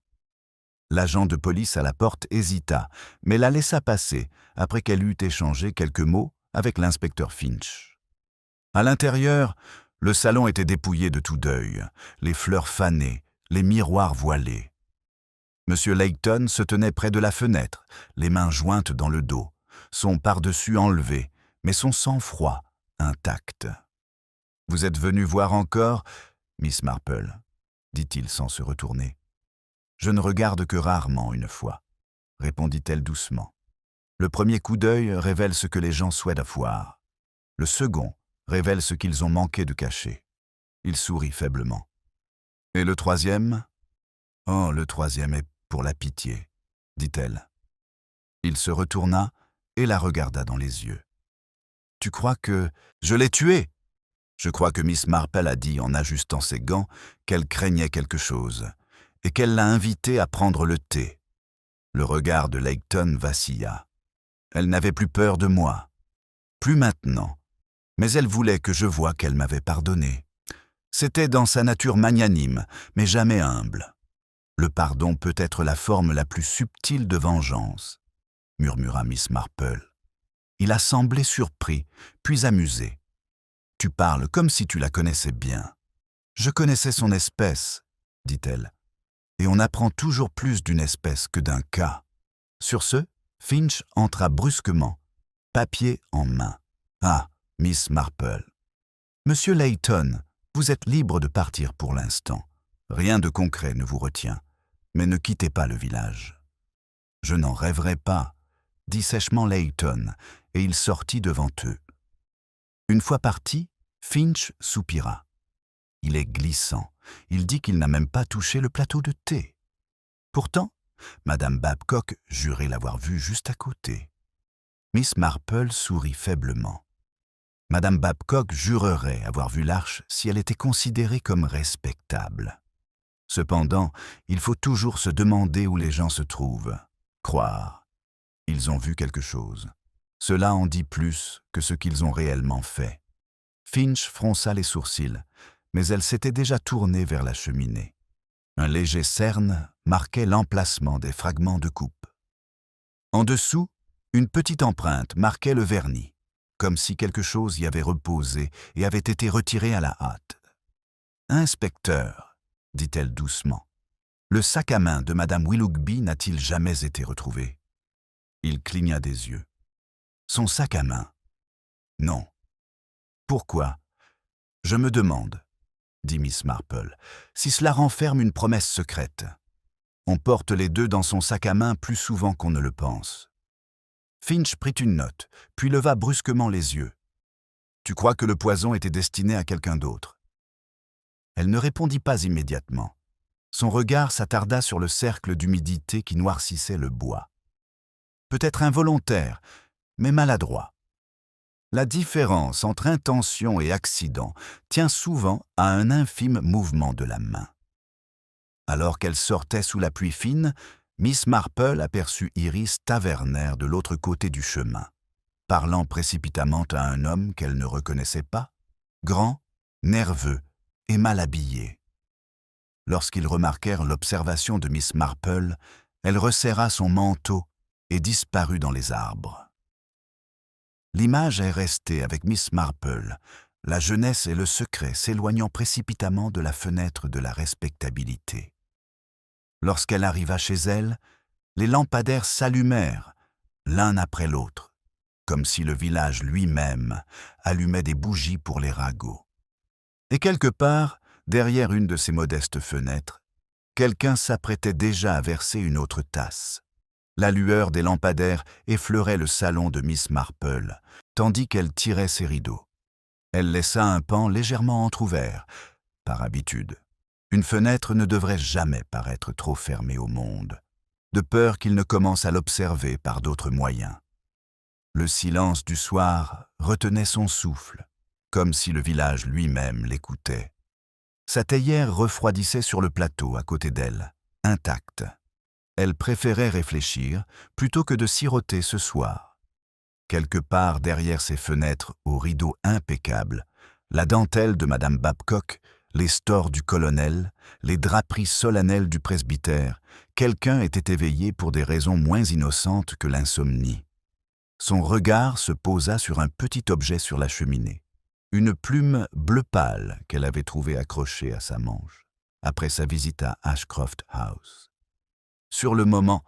L'agent de police à la porte hésita, mais la laissa passer après qu'elle eut échangé quelques mots avec l'inspecteur Finch. À l'intérieur, le salon était dépouillé de tout deuil, les fleurs fanées, les miroirs voilés. M. Layton se tenait près de la fenêtre, les mains jointes dans le dos, son pardessus enlevé, mais son sang-froid intact. « Vous êtes venu voir encore, Miss Marple ?» dit-il sans se retourner. « Je ne regarde que rarement une fois, » répondit-elle doucement. « Le premier coup d'œil révèle ce que les gens souhaitent voir. Le second révèle ce qu'ils ont manqué de cacher. » Il sourit faiblement. « Et le troisième ? » ?»« Oh, le troisième est pour la pitié, » dit-elle. Il se retourna et la regarda dans les yeux. « Tu crois que je l'ai tué ?» Je crois que Miss Marple a dit en ajustant ses gants qu'elle craignait quelque chose et qu'elle l'a invitée à prendre le thé. Le regard de Layton vacilla. Elle n'avait plus peur de moi. Plus maintenant. Mais elle voulait que je voie qu'elle m'avait pardonné. C'était dans sa nature magnanime, mais jamais humble. Le pardon peut être la forme la plus subtile de vengeance, murmura Miss Marple. Il a semblé surpris, puis amusé. Tu parles comme si tu la connaissais bien. Je connaissais son espèce, dit-elle. Et on apprend toujours plus d'une espèce que d'un cas. Sur ce, Finch entra brusquement, papier en main. Ah, Miss Marple. Monsieur Layton, vous êtes libre de partir pour l'instant. Rien de concret ne vous retient, mais ne quittez pas le village. Je n'en rêverai pas, dit sèchement Layton, et il sortit devant eux. Une fois parti, Finch soupira. Il est glissant. Il dit qu'il n'a même pas touché le plateau de thé. Pourtant, Madame Babcock jurait l'avoir vu juste à côté. Miss Marple sourit faiblement. Madame Babcock jurerait avoir vu l'arche si elle était considérée comme respectable. Cependant, il faut toujours se demander où les gens se trouvent. Croire. Ils ont vu quelque chose. Cela en dit plus que ce qu'ils ont réellement fait. Finch fronça les sourcils, mais elle s'était déjà tournée vers la cheminée. Un léger cerne marquait l'emplacement des fragments de coupe. En dessous, une petite empreinte marquait le vernis, comme si quelque chose y avait reposé et avait été retiré à la hâte. « Inspecteur, » dit-elle doucement, « le sac à main de Madame Willoughby n'a-t-il jamais été retrouvé ?» Il cligna des yeux. « Son sac à main, Non. Pourquoi? Je me demande, dit Miss Marple, si cela renferme une promesse secrète. On porte les deux dans son sac à main plus souvent qu'on ne le pense. Finch prit une note, puis leva brusquement les yeux. Tu crois que le poison était destiné à quelqu'un d'autre? Elle ne répondit pas immédiatement. Son regard s'attarda sur le cercle d'humidité qui noircissait le bois. Peut-être involontaire, mais maladroit. La différence entre intention et accident tient souvent à un infime mouvement de la main. Alors qu'elle sortait sous la pluie fine, Miss Marple aperçut Iris Taverner de l'autre côté du chemin, parlant précipitamment à un homme qu'elle ne reconnaissait pas, grand, nerveux et mal habillé. Lorsqu'ils remarquèrent l'observation de Miss Marple, elle resserra son manteau et disparut dans les arbres. L'image est restée avec Miss Marple, la jeunesse et le secret s'éloignant précipitamment de la fenêtre de la respectabilité. Lorsqu'elle arriva chez elle, les lampadaires s'allumèrent, l'un après l'autre, comme si le village lui-même allumait des bougies pour les ragots. Et quelque part, derrière une de ces modestes fenêtres, quelqu'un s'apprêtait déjà à verser une autre tasse. La lueur des lampadaires effleurait le salon de Miss Marple, tandis qu'elle tirait ses rideaux. Elle laissa un pan légèrement entr'ouvert, par habitude. Une fenêtre ne devrait jamais paraître trop fermée au monde, de peur qu'il ne commence à l'observer par d'autres moyens. Le silence du soir retenait son souffle, comme si le village lui-même l'écoutait. Sa théière refroidissait sur le plateau à côté d'elle, intacte. Elle préférait réfléchir plutôt que de siroter ce soir. Quelque part derrière ses fenêtres aux rideaux impeccables, la dentelle de Madame Babcock, les stores du colonel, les draperies solennelles du presbytère, quelqu'un était éveillé pour des raisons moins innocentes que l'insomnie. Son regard se posa sur un petit objet sur la cheminée, une plume bleu pâle qu'elle avait trouvée accrochée à sa manche, après sa visite à Ashcroft House. Sur le moment,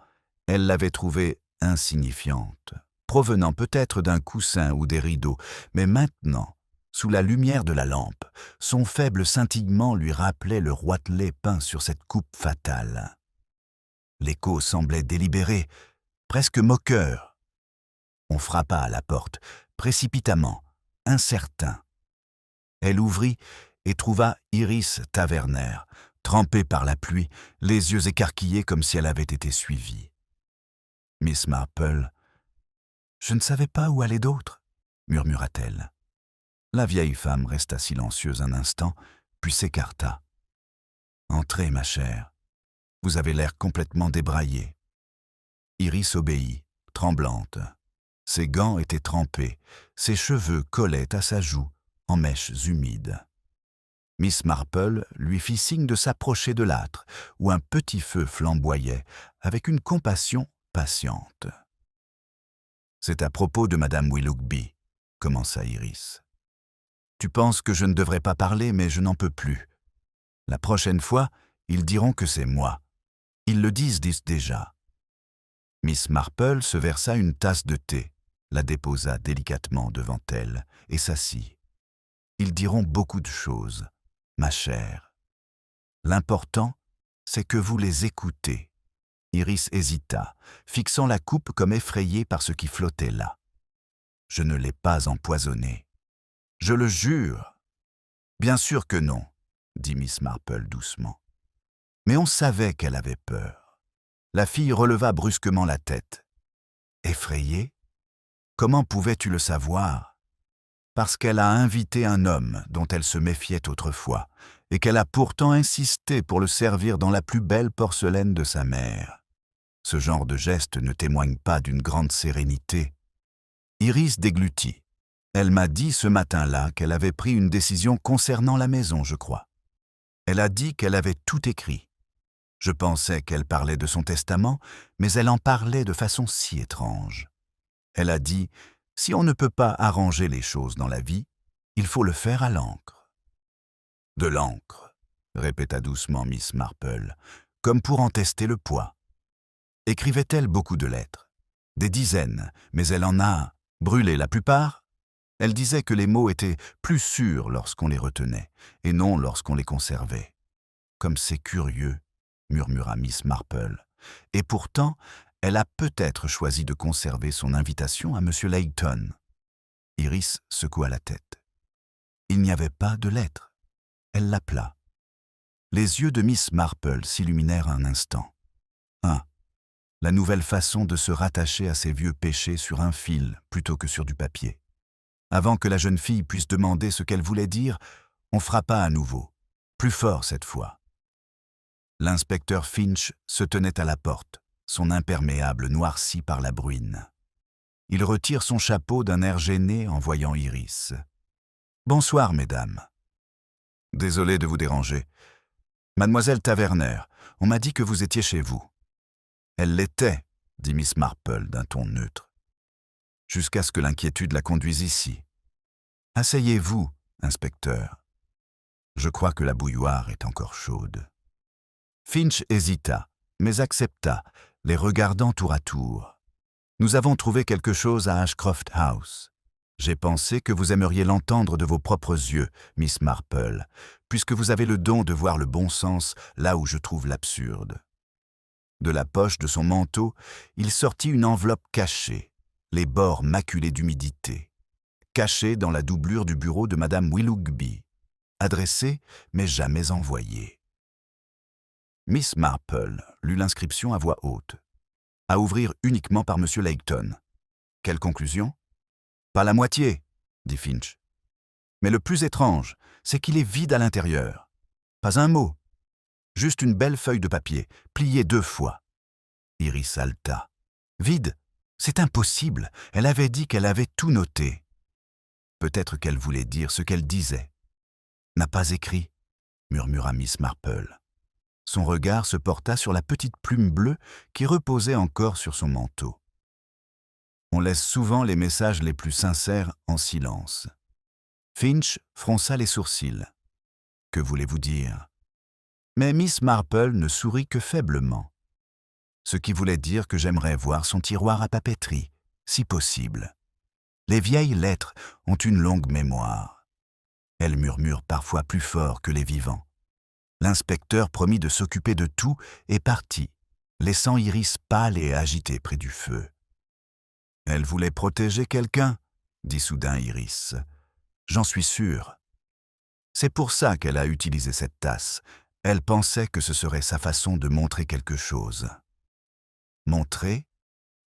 elle l'avait trouvée insignifiante, provenant peut-être d'un coussin ou des rideaux, mais maintenant, sous la lumière de la lampe, son faible scintillement lui rappelait le roitelet peint sur cette coupe fatale. L'écho semblait délibéré, presque moqueur. On frappa à la porte, précipitamment, incertain. Elle ouvrit et trouva Iris Taverner, trempée par la pluie, les yeux écarquillés comme si elle avait été suivie. Miss Marple, « Je ne savais pas où aller d'autre, » murmura-t-elle. La vieille femme resta silencieuse un instant, puis s'écarta. « Entrez, ma chère. Vous avez l'air complètement débraillée. » Iris obéit, tremblante. Ses gants étaient trempés, ses cheveux collaient à sa joue, en mèches humides. Miss Marple lui fit signe de s'approcher de l'âtre, où un petit feu flamboyait, avec une compassion patiente. « C'est à propos de Madame Willoughby, » commença Iris. « Tu penses que je ne devrais pas parler, mais je n'en peux plus. La prochaine fois, ils diront que c'est moi. Ils le disent déjà. » Miss Marple se versa une tasse de thé, la déposa délicatement devant elle et s'assit. « Ils diront beaucoup de choses, ma chère. L'important, c'est que vous les écoutez. » Iris hésita, fixant la coupe comme effrayée par ce qui flottait là. « Je ne l'ai pas empoisonnée. Je le jure. »« Bien sûr que non, » dit Miss Marple doucement. Mais on savait qu'elle avait peur. La fille releva brusquement la tête. « Effrayée? Comment pouvais-tu le savoir ? » Parce qu'elle a invité un homme dont elle se méfiait autrefois, et qu'elle a pourtant insisté pour le servir dans la plus belle porcelaine de sa mère. Ce genre de geste ne témoigne pas d'une grande sérénité. Iris déglutit. Elle m'a dit ce matin-là qu'elle avait pris une décision concernant la maison, je crois. Elle a dit qu'elle avait tout écrit. Je pensais qu'elle parlait de son testament, mais elle en parlait de façon si étrange. Elle a dit « Si on ne peut pas arranger les choses dans la vie, il faut le faire à l'encre. » « De l'encre, » répéta doucement Miss Marple, comme pour en tester le poids. Écrivait-elle beaucoup de lettres? Des dizaines, mais elle en a brûlé la plupart? Elle disait que les mots étaient plus sûrs lorsqu'on les retenait, et non lorsqu'on les conservait. « Comme c'est curieux », murmura Miss Marple. Et pourtant, elle a peut-être choisi de conserver son invitation à M. Layton. Iris secoua la tête. Il n'y avait pas de lettre. Elle l'appela. Les yeux de Miss Marple s'illuminèrent un instant. La nouvelle façon de se rattacher à ses vieux péchés sur un fil plutôt que sur du papier. Avant que la jeune fille puisse demander ce qu'elle voulait dire, on frappa à nouveau, plus fort cette fois. L'inspecteur Finch se tenait à la porte, son imperméable noirci par la bruine. Il retire son chapeau d'un air gêné en voyant Iris. « Bonsoir, mesdames. »« Désolé de vous déranger. Mademoiselle Taverner, on m'a dit que vous étiez chez vous. » « Elle l'était, » dit Miss Marple d'un ton neutre. « Jusqu'à ce que l'inquiétude la conduise ici. Asseyez-vous, inspecteur. Je crois que la bouilloire est encore chaude. » Finch hésita, mais accepta, les regardant tour à tour. « Nous avons trouvé quelque chose à Ashcroft House. J'ai pensé que vous aimeriez l'entendre de vos propres yeux, Miss Marple, puisque vous avez le don de voir le bon sens là où je trouve l'absurde. » De la poche de son manteau, il sortit une enveloppe cachée, les bords maculés d'humidité, cachée dans la doublure du bureau de Madame Willoughby, adressée mais jamais envoyée. Miss Marple lut l'inscription à voix haute. À ouvrir uniquement par M. Layton. Quelle conclusion? Pas la moitié, dit Finch. Mais le plus étrange, c'est qu'il est vide à l'intérieur. Pas un mot. Juste une belle feuille de papier, pliée 2 fois. Iris haleta. Vide? C'est impossible. Elle avait dit qu'elle avait tout noté. Peut-être qu'elle voulait dire ce qu'elle disait. N'a pas écrit, murmura Miss Marple. Son regard se porta sur la petite plume bleue qui reposait encore sur son manteau. On laisse souvent les messages les plus sincères en silence. Finch fronça les sourcils. Que voulez-vous dire? Mais Miss Marple ne sourit que faiblement. Ce qui voulait dire que j'aimerais voir son tiroir à papeterie, si possible. Les vieilles lettres ont une longue mémoire. Elles murmurent parfois plus fort que les vivants. L'inspecteur promit de s'occuper de tout et partit, laissant Iris pâle et agitée près du feu. « Elle voulait protéger quelqu'un » dit soudain Iris. « J'en suis sûre. C'est pour ça qu'elle a utilisé cette tasse. Elle pensait que ce serait sa façon de montrer quelque chose. » « Montrer ?»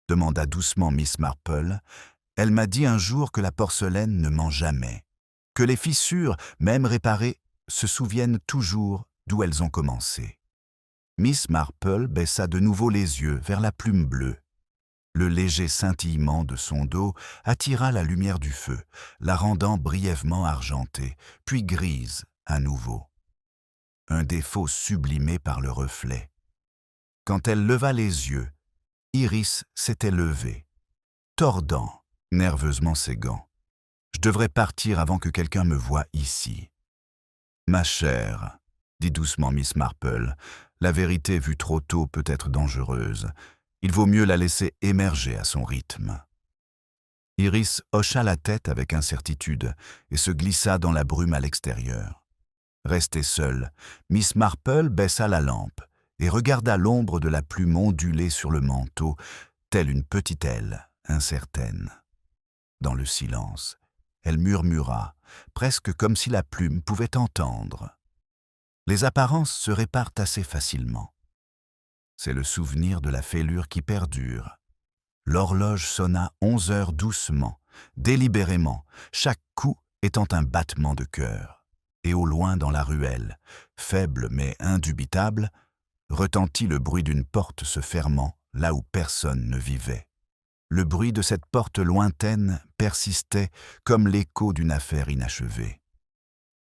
demanda doucement Miss Marple. « Elle m'a dit un jour que la porcelaine ne ment jamais, que les fissures, même réparées, se souviennent toujours d'où elles ont commencé. » Miss Marple baissa de nouveau les yeux vers la plume bleue. Le léger scintillement de son dos attira la lumière du feu, la rendant brièvement argentée, puis grise à nouveau. Un défaut sublimé par le reflet. Quand elle leva les yeux, Iris s'était levée, tordant nerveusement ses gants. « Je devrais partir avant que quelqu'un me voie ici. »« Ma chère, » dit doucement Miss Marple, « la vérité vue trop tôt peut être dangereuse. Il vaut mieux la laisser émerger à son rythme. » Iris hocha la tête avec incertitude et se glissa dans la brume à l'extérieur. Restée seule, Miss Marple baissa la lampe et regarda l'ombre de la plume ondulée sur le manteau, telle une petite aile incertaine. Dans le silence, elle murmura, presque comme si la plume pouvait entendre. Les apparences se réparent assez facilement. C'est le souvenir de la fêlure qui perdure. L'horloge sonna 11 heures doucement, délibérément, chaque coup étant un battement de cœur. Et au loin dans la ruelle, faible mais indubitable, retentit le bruit d'une porte se fermant là où personne ne vivait. Le bruit de cette porte lointaine persistait comme l'écho d'une affaire inachevée.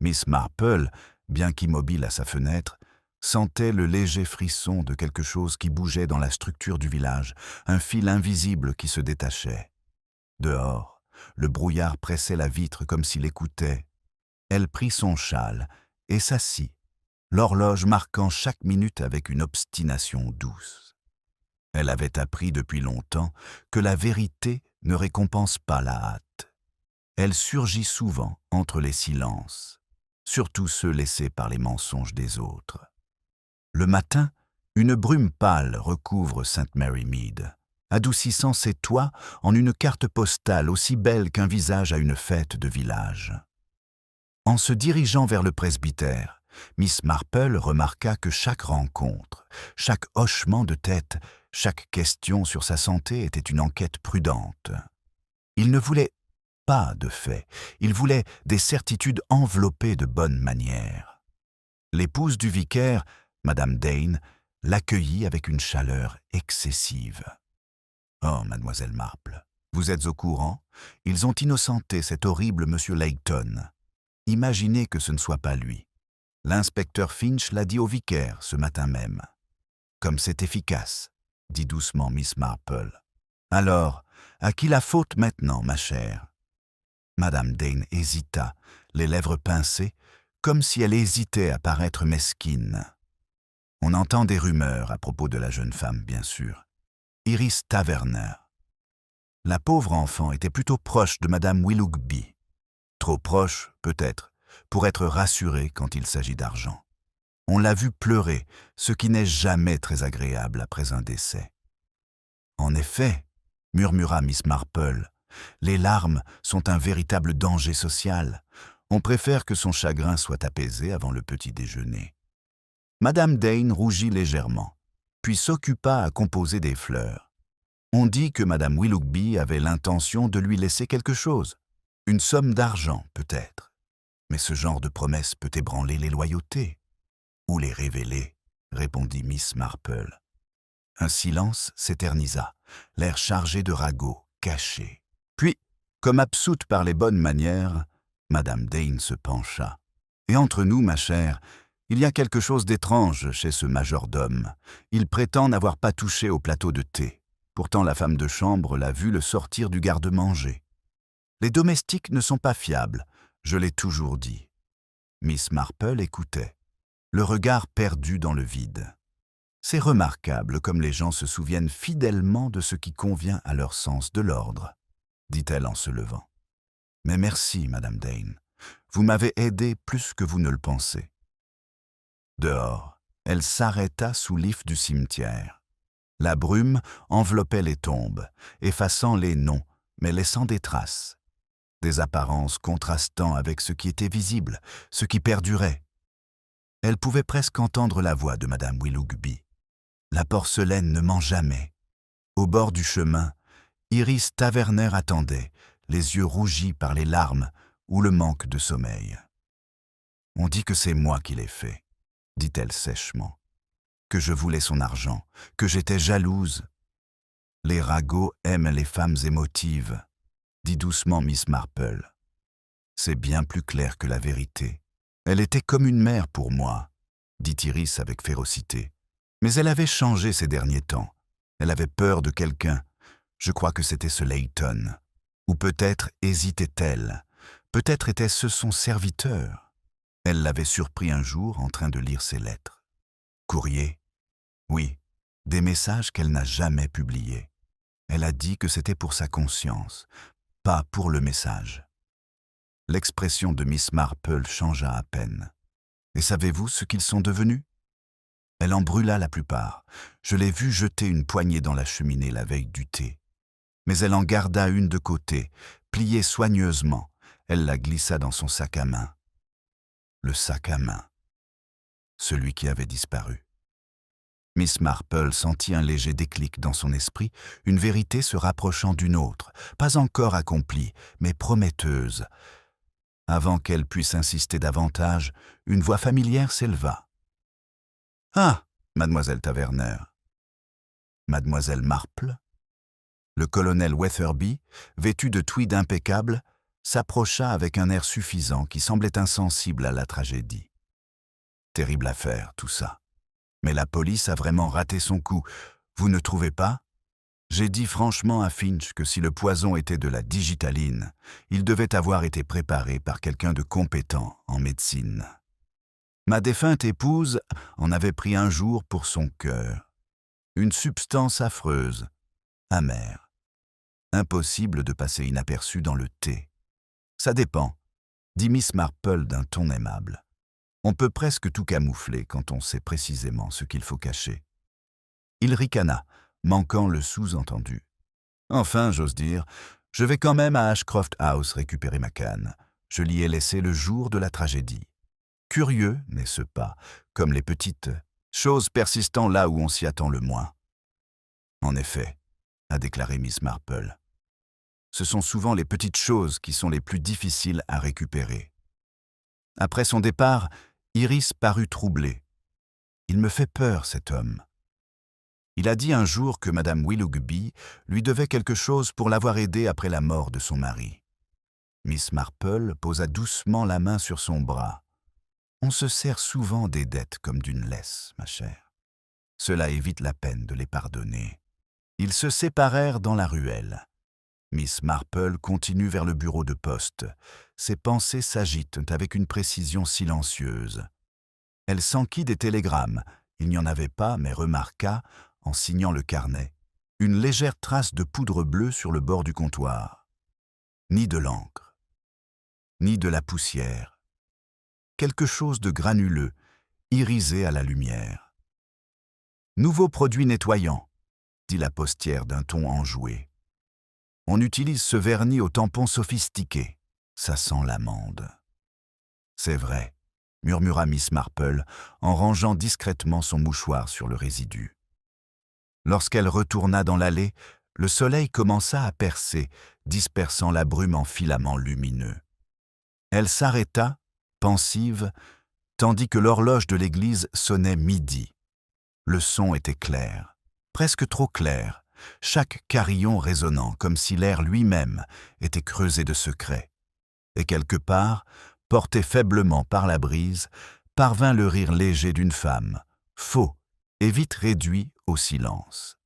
Miss Marple, bien qu'immobile à sa fenêtre, sentait le léger frisson de quelque chose qui bougeait dans la structure du village, un fil invisible qui se détachait. Dehors, le brouillard pressait la vitre comme s'il écoutait. Elle prit son châle et s'assit, l'horloge marquant chaque minute avec une obstination douce. Elle avait appris depuis longtemps que la vérité ne récompense pas la hâte. Elle surgit souvent entre les silences, surtout ceux laissés par les mensonges des autres. Le matin, une brume pâle recouvre St. Mary Mead, adoucissant ses toits en une carte postale aussi belle qu'un visage à une fête de village. En se dirigeant vers le presbytère, Miss Marple remarqua que chaque rencontre, chaque hochement de tête, chaque question sur sa santé était une enquête prudente. Il ne voulait pas de faits, il voulait des certitudes enveloppées de bonnes manières. L'épouse du vicaire, Madame Dane, l'accueillit avec une chaleur excessive. « Oh, mademoiselle Marple, vous êtes au courant? Ils ont innocenté cet horrible monsieur Layton. Imaginez que ce ne soit pas lui. L'inspecteur Finch l'a dit au vicaire ce matin même. »« Comme c'est efficace, » dit doucement Miss Marple. « Alors, à qui la faute maintenant, ma chère ?» Madame Dane hésita, les lèvres pincées, comme si elle hésitait à paraître mesquine. On entend des rumeurs à propos de la jeune femme, bien sûr. Iris Taverner. La pauvre enfant était plutôt proche de Madame Willoughby. Trop proche, peut-être, pour être rassurée quand il s'agit d'argent. On l'a vue pleurer, ce qui n'est jamais très agréable après un décès. « En effet, » murmura Miss Marple, « les larmes sont un véritable danger social. On préfère que son chagrin soit apaisé avant le petit déjeuner. » Madame Dane rougit légèrement, puis s'occupa à composer des fleurs. On dit que Madame Willoughby avait l'intention de lui laisser quelque chose, une somme d'argent peut-être. Mais ce genre de promesse peut ébranler les loyautés. Ou les révéler, répondit Miss Marple. Un silence s'éternisa, l'air chargé de ragots, cachés. Puis, comme absoute par les bonnes manières, Madame Dane se pencha. « Et entre nous, ma chère, il y a quelque chose d'étrange chez ce majordome. Il prétend n'avoir pas touché au plateau de thé. Pourtant la femme de chambre l'a vu le sortir du garde-manger. Les domestiques ne sont pas fiables, je l'ai toujours dit. » Miss Marple écoutait, le regard perdu dans le vide. C'est remarquable comme les gens se souviennent fidèlement de ce qui convient à leur sens de l'ordre, dit-elle en se levant. Mais merci, Madame Dane. Vous m'avez aidé plus que vous ne le pensez. Dehors, elle s'arrêta sous l'if du cimetière. La brume enveloppait les tombes, effaçant les noms, mais laissant des traces. Des apparences contrastant avec ce qui était visible, ce qui perdurait. Elle pouvait presque entendre la voix de Madame Willoughby. La porcelaine ne ment jamais. Au bord du chemin, Iris Taverner attendait, les yeux rougis par les larmes ou le manque de sommeil. « On dit que c'est moi qui l'ai fait, » dit-elle sèchement. « Que je voulais son argent, que j'étais jalouse. »« Les ragots aiment les femmes émotives, » dit doucement Miss Marple. « C'est bien plus clair que la vérité. Elle était comme une mère pour moi, » dit Iris avec férocité. Mais elle avait changé ces derniers temps. Elle avait peur de quelqu'un. Je crois que c'était ce Layton. Ou peut-être hésitait-elle. Peut-être était-ce son serviteur. Elle l'avait surpris un jour en train de lire ses lettres. Courrier? Oui, des messages qu'elle n'a jamais publiés. Elle a dit que c'était pour sa conscience, pas pour le message. L'expression de Miss Marple changea à peine. Et savez-vous ce qu'ils sont devenus? Elle en brûla la plupart. Je l'ai vue jeter une poignée dans la cheminée la veille du thé. Mais elle en garda une de côté, pliée soigneusement. Elle la glissa dans son sac à main. Le sac à main. Celui qui avait disparu. Miss Marple sentit un léger déclic dans son esprit, une vérité se rapprochant d'une autre, pas encore accomplie, mais prometteuse. Avant qu'elle puisse insister davantage, une voix familière s'éleva. « Ah, mademoiselle Taverner. »« Mademoiselle Marple ?» Le colonel Weatherby, vêtu de tweed impeccable, s'approcha avec un air suffisant qui semblait insensible à la tragédie. Terrible affaire, tout ça. Mais la police a vraiment raté son coup. Vous ne trouvez pas? J'ai dit franchement à Finch que si le poison était de la digitaline, il devait avoir été préparé par quelqu'un de compétent en médecine. Ma défunte épouse en avait pris un jour pour son cœur. Une substance affreuse, amère. Impossible de passer inaperçu dans le thé. Ça dépend, dit Miss Marple d'un ton aimable. On peut presque tout camoufler quand on sait précisément ce qu'il faut cacher. Il ricana, manquant le sous-entendu. Enfin, j'ose dire, je vais quand même à Ashcroft House récupérer ma canne. Je l'y ai laissée le jour de la tragédie. Curieux, n'est-ce pas, comme les petites choses persistant là où on s'y attend le moins. En effet, a déclaré Miss Marple. Ce sont souvent les petites choses qui sont les plus difficiles à récupérer. Après son départ, Iris parut troublée. Il me fait peur, cet homme. Il a dit un jour que Madame Willoughby lui devait quelque chose pour l'avoir aidée après la mort de son mari. Miss Marple posa doucement la main sur son bras. On se sert souvent des dettes comme d'une laisse, ma chère. Cela évite la peine de les pardonner. Ils se séparèrent dans la ruelle. Miss Marple continue vers le bureau de poste. Ses pensées s'agitent avec une précision silencieuse. Elle s'enquit des télégrammes. Il n'y en avait pas, mais remarqua, en signant le carnet, une légère trace de poudre bleue sur le bord du comptoir. Ni de l'encre, ni de la poussière. Quelque chose de granuleux, irisé à la lumière. « Nouveau produit nettoyant », dit la postière d'un ton enjoué. « On utilise ce vernis au tampon sophistiqué. Ça sent l'amande. » « C'est vrai, » murmura Miss Marple en rangeant discrètement son mouchoir sur le résidu. Lorsqu'elle retourna dans l'allée, le soleil commença à percer, dispersant la brume en filaments lumineux. Elle s'arrêta, pensive, tandis que l'horloge de l'église sonnait midi. Le son était clair, presque trop clair, chaque carillon résonnant comme si l'air lui-même était creusé de secrets. Et quelque part, porté faiblement par la brise, parvint le rire léger d'une femme, faux et vite réduit au silence.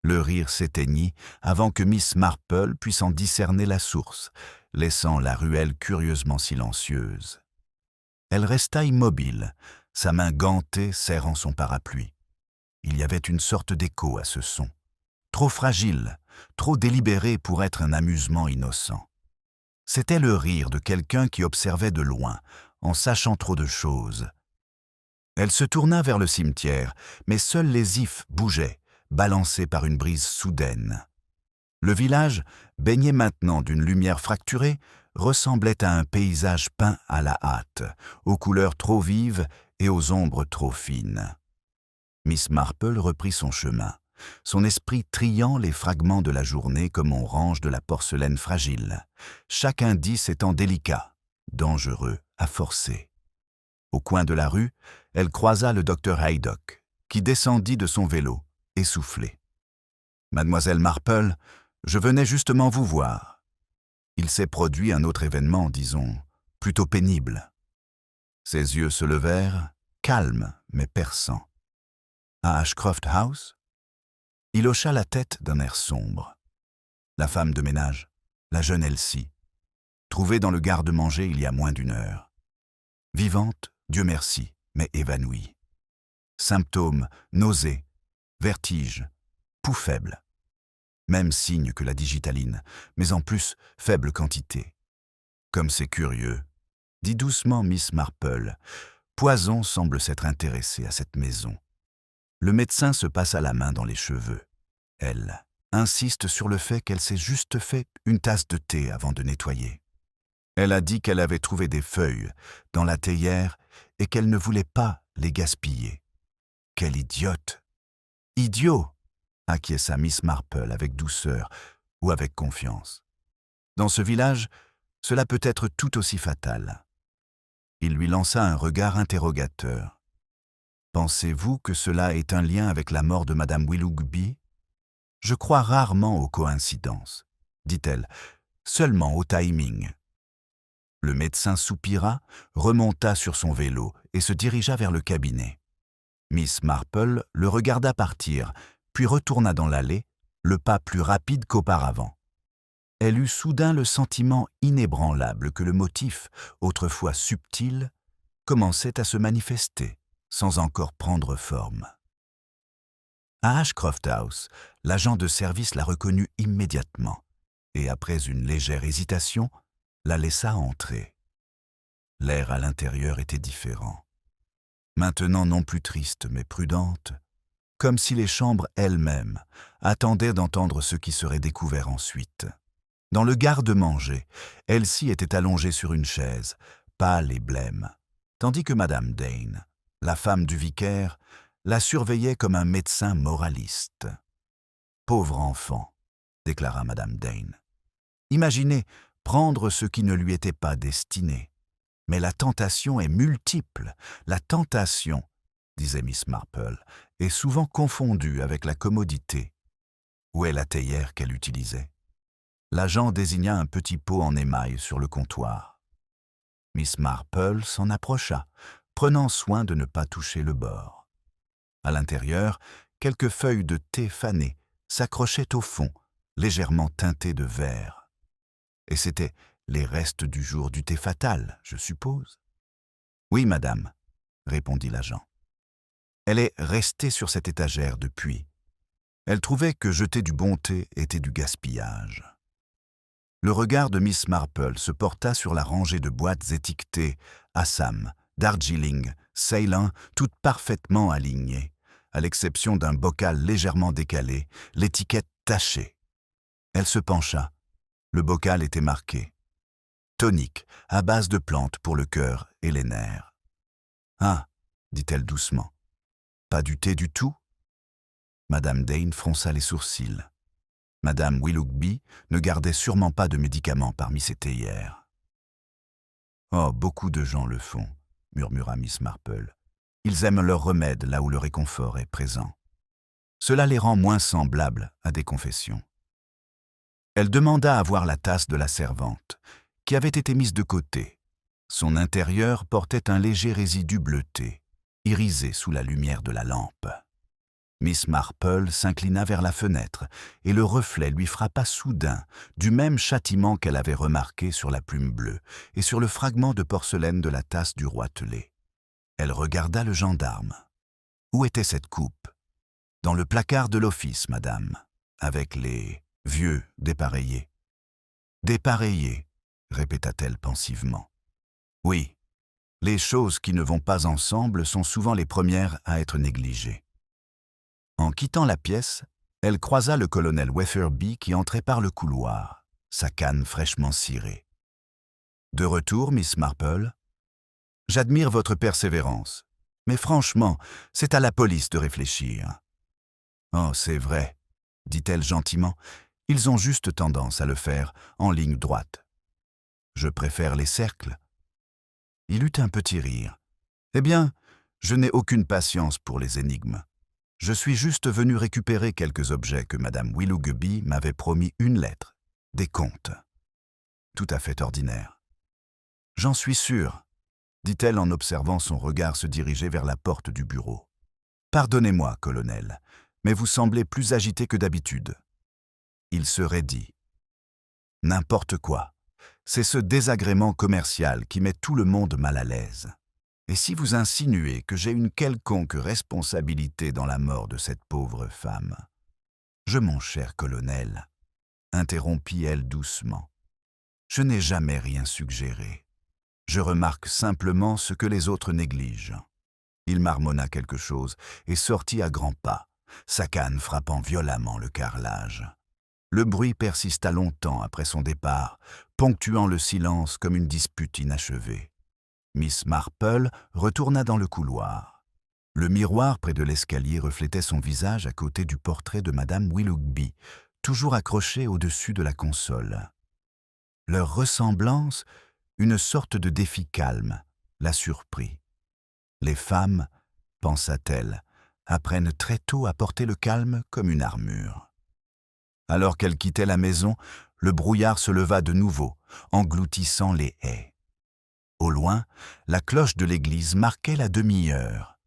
Le rire s'éteignit avant que Miss Marple puisse en discerner la source, laissant la ruelle curieusement silencieuse. Elle resta immobile, sa main gantée serrant son parapluie. Il y avait une sorte d'écho à ce son, trop fragile, trop délibéré pour être un amusement innocent. C'était le rire de quelqu'un qui observait de loin, en sachant trop de choses. Elle se tourna vers le cimetière, mais seuls les ifs bougeaient, balancés par une brise soudaine. Le village, baigné maintenant d'une lumière fracturée, ressemblait à un paysage peint à la hâte, aux couleurs trop vives et aux ombres trop fines. Miss Marple reprit son chemin, son esprit triant les fragments de la journée comme on range de la porcelaine fragile, chaque indice étant délicat, dangereux à forcer. Au coin de la rue, elle croisa le docteur Haydock, qui descendit de son vélo, essoufflé. « Mademoiselle Marple, je venais justement vous voir. Il s'est produit un autre événement, disons, plutôt pénible. » Ses yeux se levèrent, calmes mais perçants. « À Ashcroft House ?» Il hocha la tête d'un air sombre. La femme de ménage, la jeune Elsie, trouvée dans le garde-manger il y a moins d'une heure. Vivante, Dieu merci, mais évanouie. Symptômes, nausées, vertiges, pouls faibles. Même signe que la digitaline, mais en plus faible quantité. Comme c'est curieux, dit doucement Miss Marple, Poison semble s'être intéressé à cette maison. Le médecin se passa la main dans les cheveux. Elle insiste sur le fait qu'elle s'est juste fait une tasse de thé avant de nettoyer. Elle a dit qu'elle avait trouvé des feuilles dans la théière et qu'elle ne voulait pas les gaspiller. Quelle idiote! Idiot! Acquiesça Miss Marple avec douceur ou avec confiance. Dans ce village, cela peut être tout aussi fatal. Il lui lança un regard interrogateur. Pensez-vous que cela ait un lien avec la mort de Madame Willoughby? Je crois rarement aux coïncidences, dit-elle, seulement au timing. Le médecin soupira, remonta sur son vélo et se dirigea vers le cabinet. Miss Marple le regarda partir, puis retourna dans l'allée, le pas plus rapide qu'auparavant. Elle eut soudain le sentiment inébranlable que le motif, autrefois subtil, commençait à se manifester, sans encore prendre forme. À Ashcroft House, l'agent de service la reconnut immédiatement, et après une légère hésitation, la laissa entrer. L'air à l'intérieur était différent. Maintenant non plus triste mais prudente, comme si les chambres elles-mêmes attendaient d'entendre ce qui serait découvert ensuite. Dans le garde-manger, Elsie était allongée sur une chaise, pâle et blême, tandis que Madame Dane, la femme du vicaire, la surveillait comme un médecin moraliste. « Pauvre enfant », déclara Madame Dane. « Imaginez prendre ce qui ne lui était pas destiné. Mais la tentation est multiple. La tentation, disait Miss Marple, est souvent confondue avec la commodité. Où est la théière qu'elle utilisait? L'agent désigna un petit pot en émail sur le comptoir. Miss Marple s'en approcha, prenant soin de ne pas toucher le bord. À l'intérieur, quelques feuilles de thé fané s'accrochaient au fond, légèrement teintées de vert. Et c'était les restes du jour du thé fatal, je suppose. « Oui, madame, » répondit l'agent. Elle est restée sur cette étagère depuis. Elle trouvait que jeter du bon thé était du gaspillage. Le regard de Miss Marple se porta sur la rangée de boîtes étiquetées Assam, Darjeeling, Ceylon, toutes parfaitement alignées, à l'exception d'un bocal légèrement décalé, l'étiquette tachée. Elle se pencha. Le bocal était marqué tonique, à base de plantes pour le cœur et les nerfs. « Ah » dit-elle doucement. « Pas du thé du tout ?» Madame Dane fronça les sourcils. Madame Willoughby ne gardait sûrement pas de médicaments parmi ses théières. « Oh, beaucoup de gens le font, » murmura Miss Marple. « Ils aiment leur remède là où le réconfort est présent. Cela les rend moins semblables à des confessions. » Elle demanda à voir la tasse de la servante, qui avait été mise de côté. Son intérieur portait un léger résidu bleuté, irisé sous la lumière de la lampe. Miss Marple s'inclina vers la fenêtre, et le reflet lui frappa soudain du même châtiment qu'elle avait remarqué sur la plume bleue et sur le fragment de porcelaine de la tasse du roitelet. Elle regarda le gendarme. Où était cette coupe? « Dans le placard de l'office, madame, avec les vieux dépareillés. »« Dépareillés » répéta-t-elle pensivement. « Oui, les choses qui ne vont pas ensemble sont souvent les premières à être négligées. » En quittant la pièce, elle croisa le colonel Weatherby qui entrait par le couloir, sa canne fraîchement cirée. « De retour, Miss Marple ? J'admire votre persévérance, mais franchement, c'est à la police de réfléchir. »« Oh, c'est vrai, » dit-elle gentiment, « ils ont juste tendance à le faire en ligne droite. Je préfère les cercles. » Il eut un petit rire. « Eh bien, je n'ai aucune patience pour les énigmes. Je suis juste venu récupérer quelques objets que Madame Willoughby m'avait promis une lettre, des comptes. Tout à fait ordinaire. »« J'en suis sûre, » dit-elle en observant son regard se diriger vers la porte du bureau. « Pardonnez-moi, colonel, mais vous semblez plus agité que d'habitude. » Il se raidit. « N'importe quoi. C'est ce désagrément commercial qui met tout le monde mal à l'aise. Et si vous insinuez que j'ai une quelconque responsabilité dans la mort de cette pauvre femme, mon cher colonel, interrompit-elle doucement, je n'ai jamais rien suggéré. Je remarque simplement ce que les autres négligent. » Il marmonna quelque chose et sortit à grands pas, sa canne frappant violemment le carrelage. Le bruit persista longtemps après son départ, ponctuant le silence comme une dispute inachevée. Miss Marple retourna dans le couloir. Le miroir près de l'escalier reflétait son visage à côté du portrait de Madame Willoughby, toujours accroché au-dessus de la console. Leur ressemblance, une sorte de défi calme, la surprit. Les femmes, pensa-t-elle, apprennent très tôt à porter le calme comme une armure. Alors qu'elle quittait la maison, le brouillard se leva de nouveau, engloutissant les haies. Au loin, la cloche de l'église marquait la demi-heure.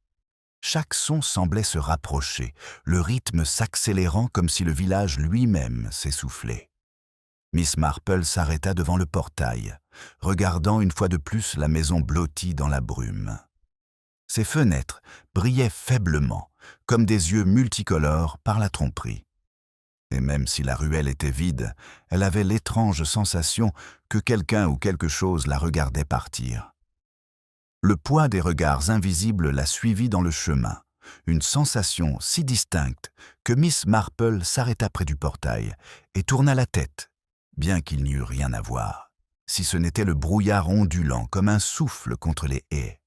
Chaque son semblait se rapprocher, le rythme s'accélérant comme si le village lui-même s'essoufflait. Miss Marple s'arrêta devant le portail, regardant une fois de plus la maison blottie dans la brume. Ses fenêtres brillaient faiblement, comme des yeux multicolores par la tromperie. Et même si la ruelle était vide, elle avait l'étrange sensation que quelqu'un ou quelque chose la regardait partir. Le poids des regards invisibles la suivit dans le chemin, une sensation si distincte que Miss Marple s'arrêta près du portail et tourna la tête, bien qu'il n'y eût rien à voir, si ce n'était le brouillard ondulant comme un souffle contre les haies.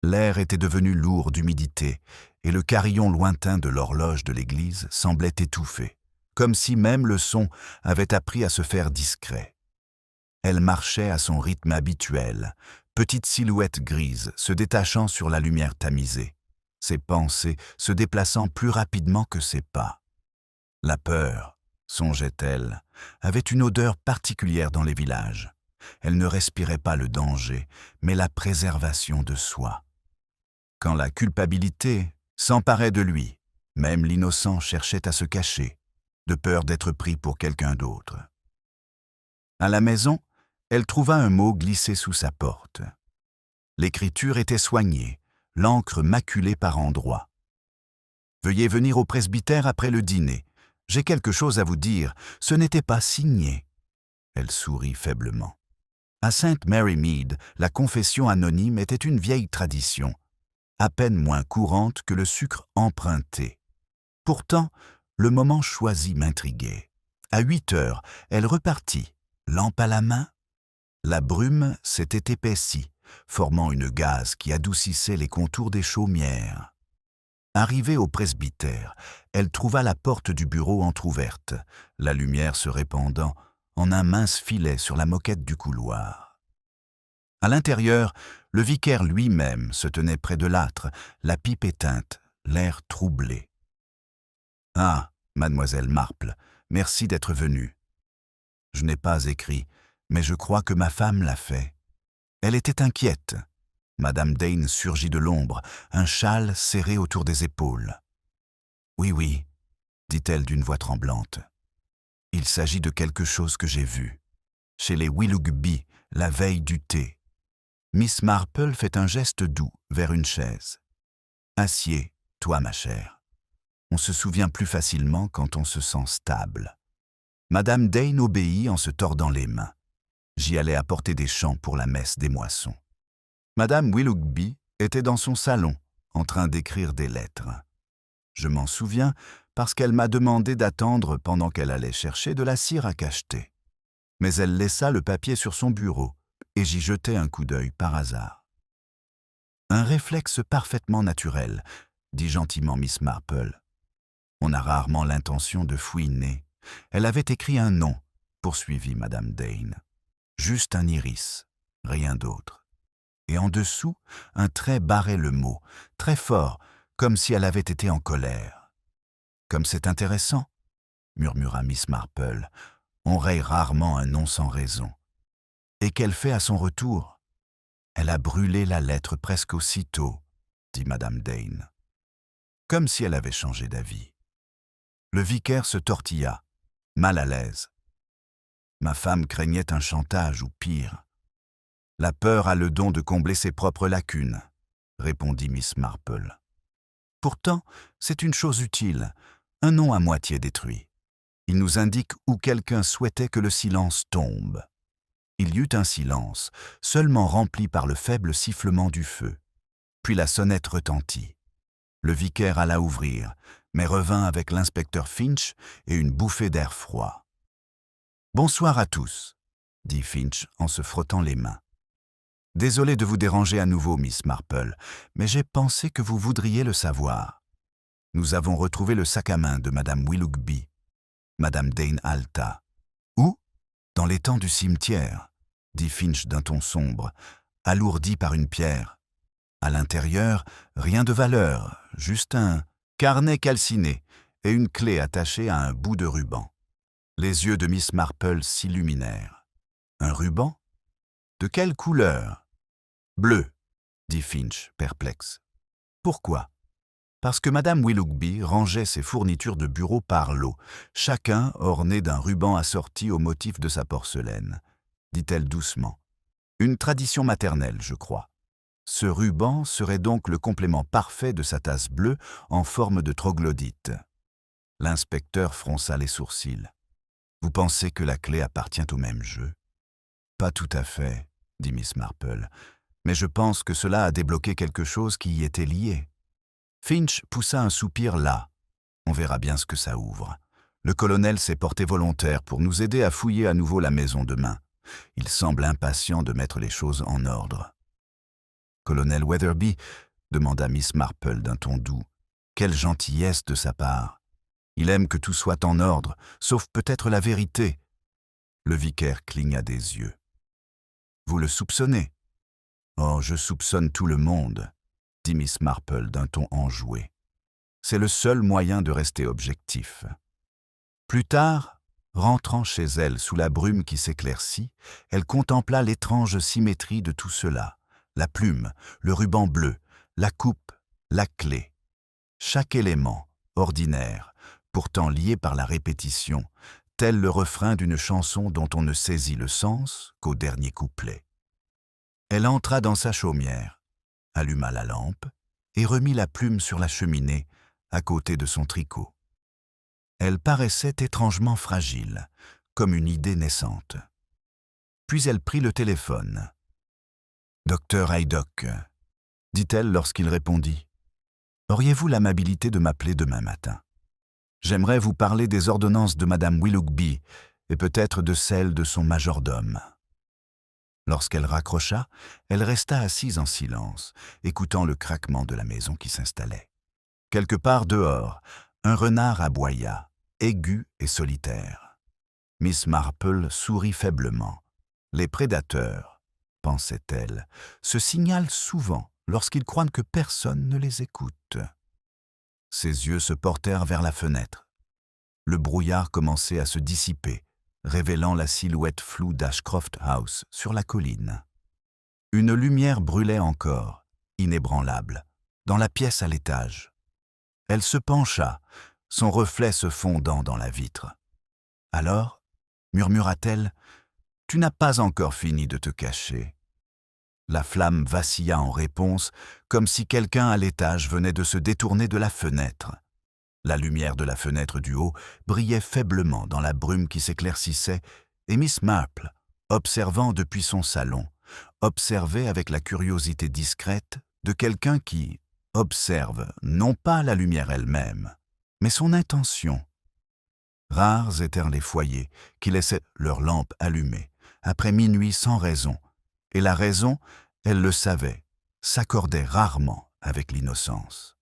L'air était devenu lourd d'humidité et le carillon lointain de l'horloge de l'église semblait étouffé, comme si même le son avait appris à se faire discret. Elle marchait à son rythme habituel, petite silhouette grise se détachant sur la lumière tamisée, ses pensées se déplaçant plus rapidement que ses pas. La peur, songeait-elle, avait une odeur particulière dans les villages. Elle ne respirait pas le danger, mais la préservation de soi. Quand la culpabilité s'emparait de lui, même l'innocent cherchait à se cacher, de peur d'être pris pour quelqu'un d'autre. À la maison, elle trouva un mot glissé sous sa porte. L'écriture était soignée, l'encre maculée par endroits. « Veuillez venir au presbytère après le dîner. J'ai quelque chose à vous dire. Ce n'était pas signé. » Elle sourit faiblement. À Sainte Mary Mead, la confession anonyme était une vieille tradition, à peine moins courante que le sucre emprunté. Pourtant, le moment choisi m'intriguait. À 8 heures, elle repartit, lampe à la main. La brume s'était épaissie, formant une gaze qui adoucissait les contours des chaumières. Arrivée au presbytère, elle trouva la porte du bureau entr'ouverte, la lumière se répandant en un mince filet sur la moquette du couloir. À l'intérieur, le vicaire lui-même se tenait près de l'âtre, la pipe éteinte, l'air troublé. « Ah, mademoiselle Marple, merci d'être venue. Je n'ai pas écrit, mais je crois que ma femme l'a fait. » Elle était inquiète. Madame Dane surgit de l'ombre, un châle serré autour des épaules. « Oui, oui, » dit-elle d'une voix tremblante. « Il s'agit de quelque chose que j'ai vu. Chez les Willoughby, la veille du thé. » Miss Marple fait un geste doux vers une chaise. « Assieds, toi, ma chère. On se souvient plus facilement quand on se sent stable. » Madame Dane obéit en se tordant les mains. J'y allais apporter des champs pour la messe des moissons. Madame Willoughby était dans son salon, en train d'écrire des lettres. Je m'en souviens parce qu'elle m'a demandé d'attendre pendant qu'elle allait chercher de la cire à cacheter. Mais elle laissa le papier sur son bureau et j'y jetai un coup d'œil par hasard. « Un réflexe parfaitement naturel, » dit gentiment Miss Marple. On a rarement l'intention de fouiner. Elle avait écrit un nom, poursuivit Madame Dane. Juste un iris, rien d'autre. Et en dessous, un trait barrait le mot, très fort, comme si elle avait été en colère. « Comme c'est intéressant, » murmura Miss Marple. « On raye rarement un nom sans raison. » Et qu'elle fait à son retour ? Elle a brûlé la lettre presque aussitôt, dit Madame Dane. Comme si elle avait changé d'avis. Le vicaire se tortilla, mal à l'aise. Ma femme craignait un chantage ou pire. La peur a le don de combler ses propres lacunes, répondit Miss Marple. Pourtant, c'est une chose utile, un nom à moitié détruit. Il nous indique où quelqu'un souhaitait que le silence tombe. Il y eut un silence, seulement rempli par le faible sifflement du feu. Puis la sonnette retentit. Le vicaire alla ouvrir, mais revint avec l'inspecteur Finch et une bouffée d'air froid. « Bonsoir à tous, » dit Finch en se frottant les mains. « Désolé de vous déranger à nouveau, Miss Marple, mais j'ai pensé que vous voudriez le savoir. Nous avons retrouvé le sac à main de Madame Willoughby. » Madame Dane haleta. « Où ? Dans l'étang du cimetière, » dit Finch d'un ton sombre, alourdi par une pierre. À l'intérieur, rien de valeur, juste un carnet calciné et une clé attachée à un bout de ruban. Les yeux de Miss Marple s'illuminèrent. Un ruban ? De quelle couleur ? Bleu, dit Finch, perplexe. Pourquoi ? Parce que Madame Willoughby rangeait ses fournitures de bureau par lot, chacun orné d'un ruban assorti au motif de sa porcelaine, dit-elle doucement. Une tradition maternelle, je crois. Ce ruban serait donc le complément parfait de sa tasse bleue en forme de troglodyte. L'inspecteur fronça les sourcils. Vous pensez que la clé appartient au même jeu? Pas tout à fait, dit Miss Marple, mais je pense que cela a débloqué quelque chose qui y était lié. Finch poussa un soupir las. On verra bien ce que ça ouvre. Le colonel s'est porté volontaire pour nous aider à fouiller à nouveau la maison demain. Il semble impatient de mettre les choses en ordre. Colonel Weatherby, demanda Miss Marple d'un ton doux, quelle gentillesse de sa part. Il aime que tout soit en ordre, sauf peut-être la vérité. Le vicaire cligna des yeux. Vous le soupçonnez? Oh, je soupçonne tout le monde, dit Miss Marple d'un ton enjoué. C'est le seul moyen de rester objectif. Plus tard, rentrant chez elle sous la brume qui s'éclaircit, elle contempla l'étrange symétrie de tout cela, la plume, le ruban bleu, la coupe, la clé. Chaque élément, ordinaire, pourtant lié par la répétition, tel le refrain d'une chanson dont on ne saisit le sens qu'au dernier couplet. Elle entra dans sa chaumière, alluma la lampe et remit la plume sur la cheminée, à côté de son tricot. Elle paraissait étrangement fragile, comme une idée naissante. Puis elle prit le téléphone. « Docteur Haydock », dit-elle lorsqu'il répondit. « Auriez-vous l'amabilité de m'appeler demain matin? J'aimerais vous parler des ordonnances de Madame Willoughby et peut-être de celles de son majordome. » Lorsqu'elle raccrocha, elle resta assise en silence, écoutant le craquement de la maison qui s'installait. Quelque part dehors, un renard aboya, aigu et solitaire. Miss Marple sourit faiblement. Les prédateurs, pensait-elle, se signalent souvent lorsqu'ils croient que personne ne les écoute. Ses yeux se portèrent vers la fenêtre. Le brouillard commençait à se dissiper, révélant la silhouette floue d'Ashcroft House sur la colline. Une lumière brûlait encore, inébranlable, dans la pièce à l'étage. Elle se pencha, son reflet se fondant dans la vitre. « Alors, murmura-t-elle, tu n'as pas encore fini de te cacher. » La flamme vacilla en réponse, comme si quelqu'un à l'étage venait de se détourner de la fenêtre. La lumière de la fenêtre du haut brillait faiblement dans la brume qui s'éclaircissait, et Miss Marple, observant depuis son salon, observait avec la curiosité discrète de quelqu'un qui observe non pas la lumière elle-même, mais son intention. Rares étaient les foyers qui laissaient leurs lampes allumées, après minuit sans raison, et la raison, elle le savait, s'accordait rarement avec l'innocence.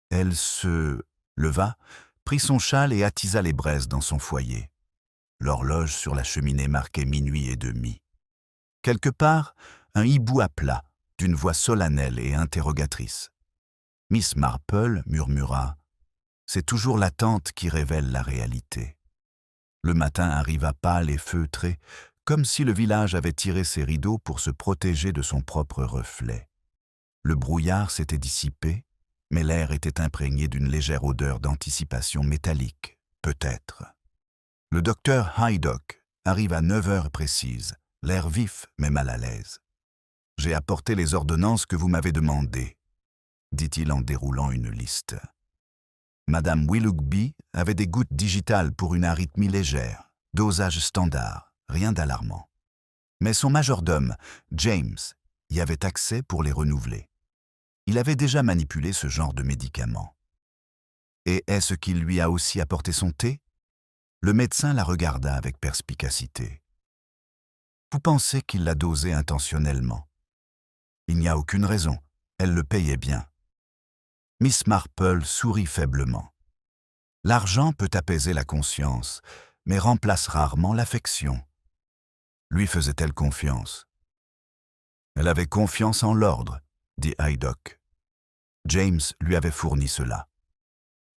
Elle se leva, prit son châle et attisa les braises dans son foyer. L'horloge sur la cheminée marquait minuit et demi. Quelque part, un hibou appela, d'une voix solennelle et interrogatrice. Miss Marple murmura « C'est toujours l'attente qui révèle la réalité. » Le matin arriva pâle et feutré, comme si le village avait tiré ses rideaux pour se protéger de son propre reflet. Le brouillard s'était dissipé, mais l'air était imprégné d'une légère odeur d'anticipation métallique, peut-être. Le docteur Haydock arrive à 9 heures précises, l'air vif mais mal à l'aise. « J'ai apporté les ordonnances que vous m'avez demandées, » dit-il en déroulant une liste. Madame Willoughby avait des gouttes digitales pour une arythmie légère, dosage standard, rien d'alarmant. Mais son majordome, James, y avait accès pour les renouveler. Il avait déjà manipulé ce genre de médicaments. Et est-ce qu'il lui a aussi apporté son thé? Le médecin la regarda avec perspicacité. Vous pensez qu'il l'a dosé intentionnellement? Il n'y a aucune raison, elle le payait bien. Miss Marple sourit faiblement. L'argent peut apaiser la conscience, mais remplace rarement l'affection. Lui faisait-elle confiance? Elle avait confiance en l'ordre, dit Haydock. James lui avait fourni cela.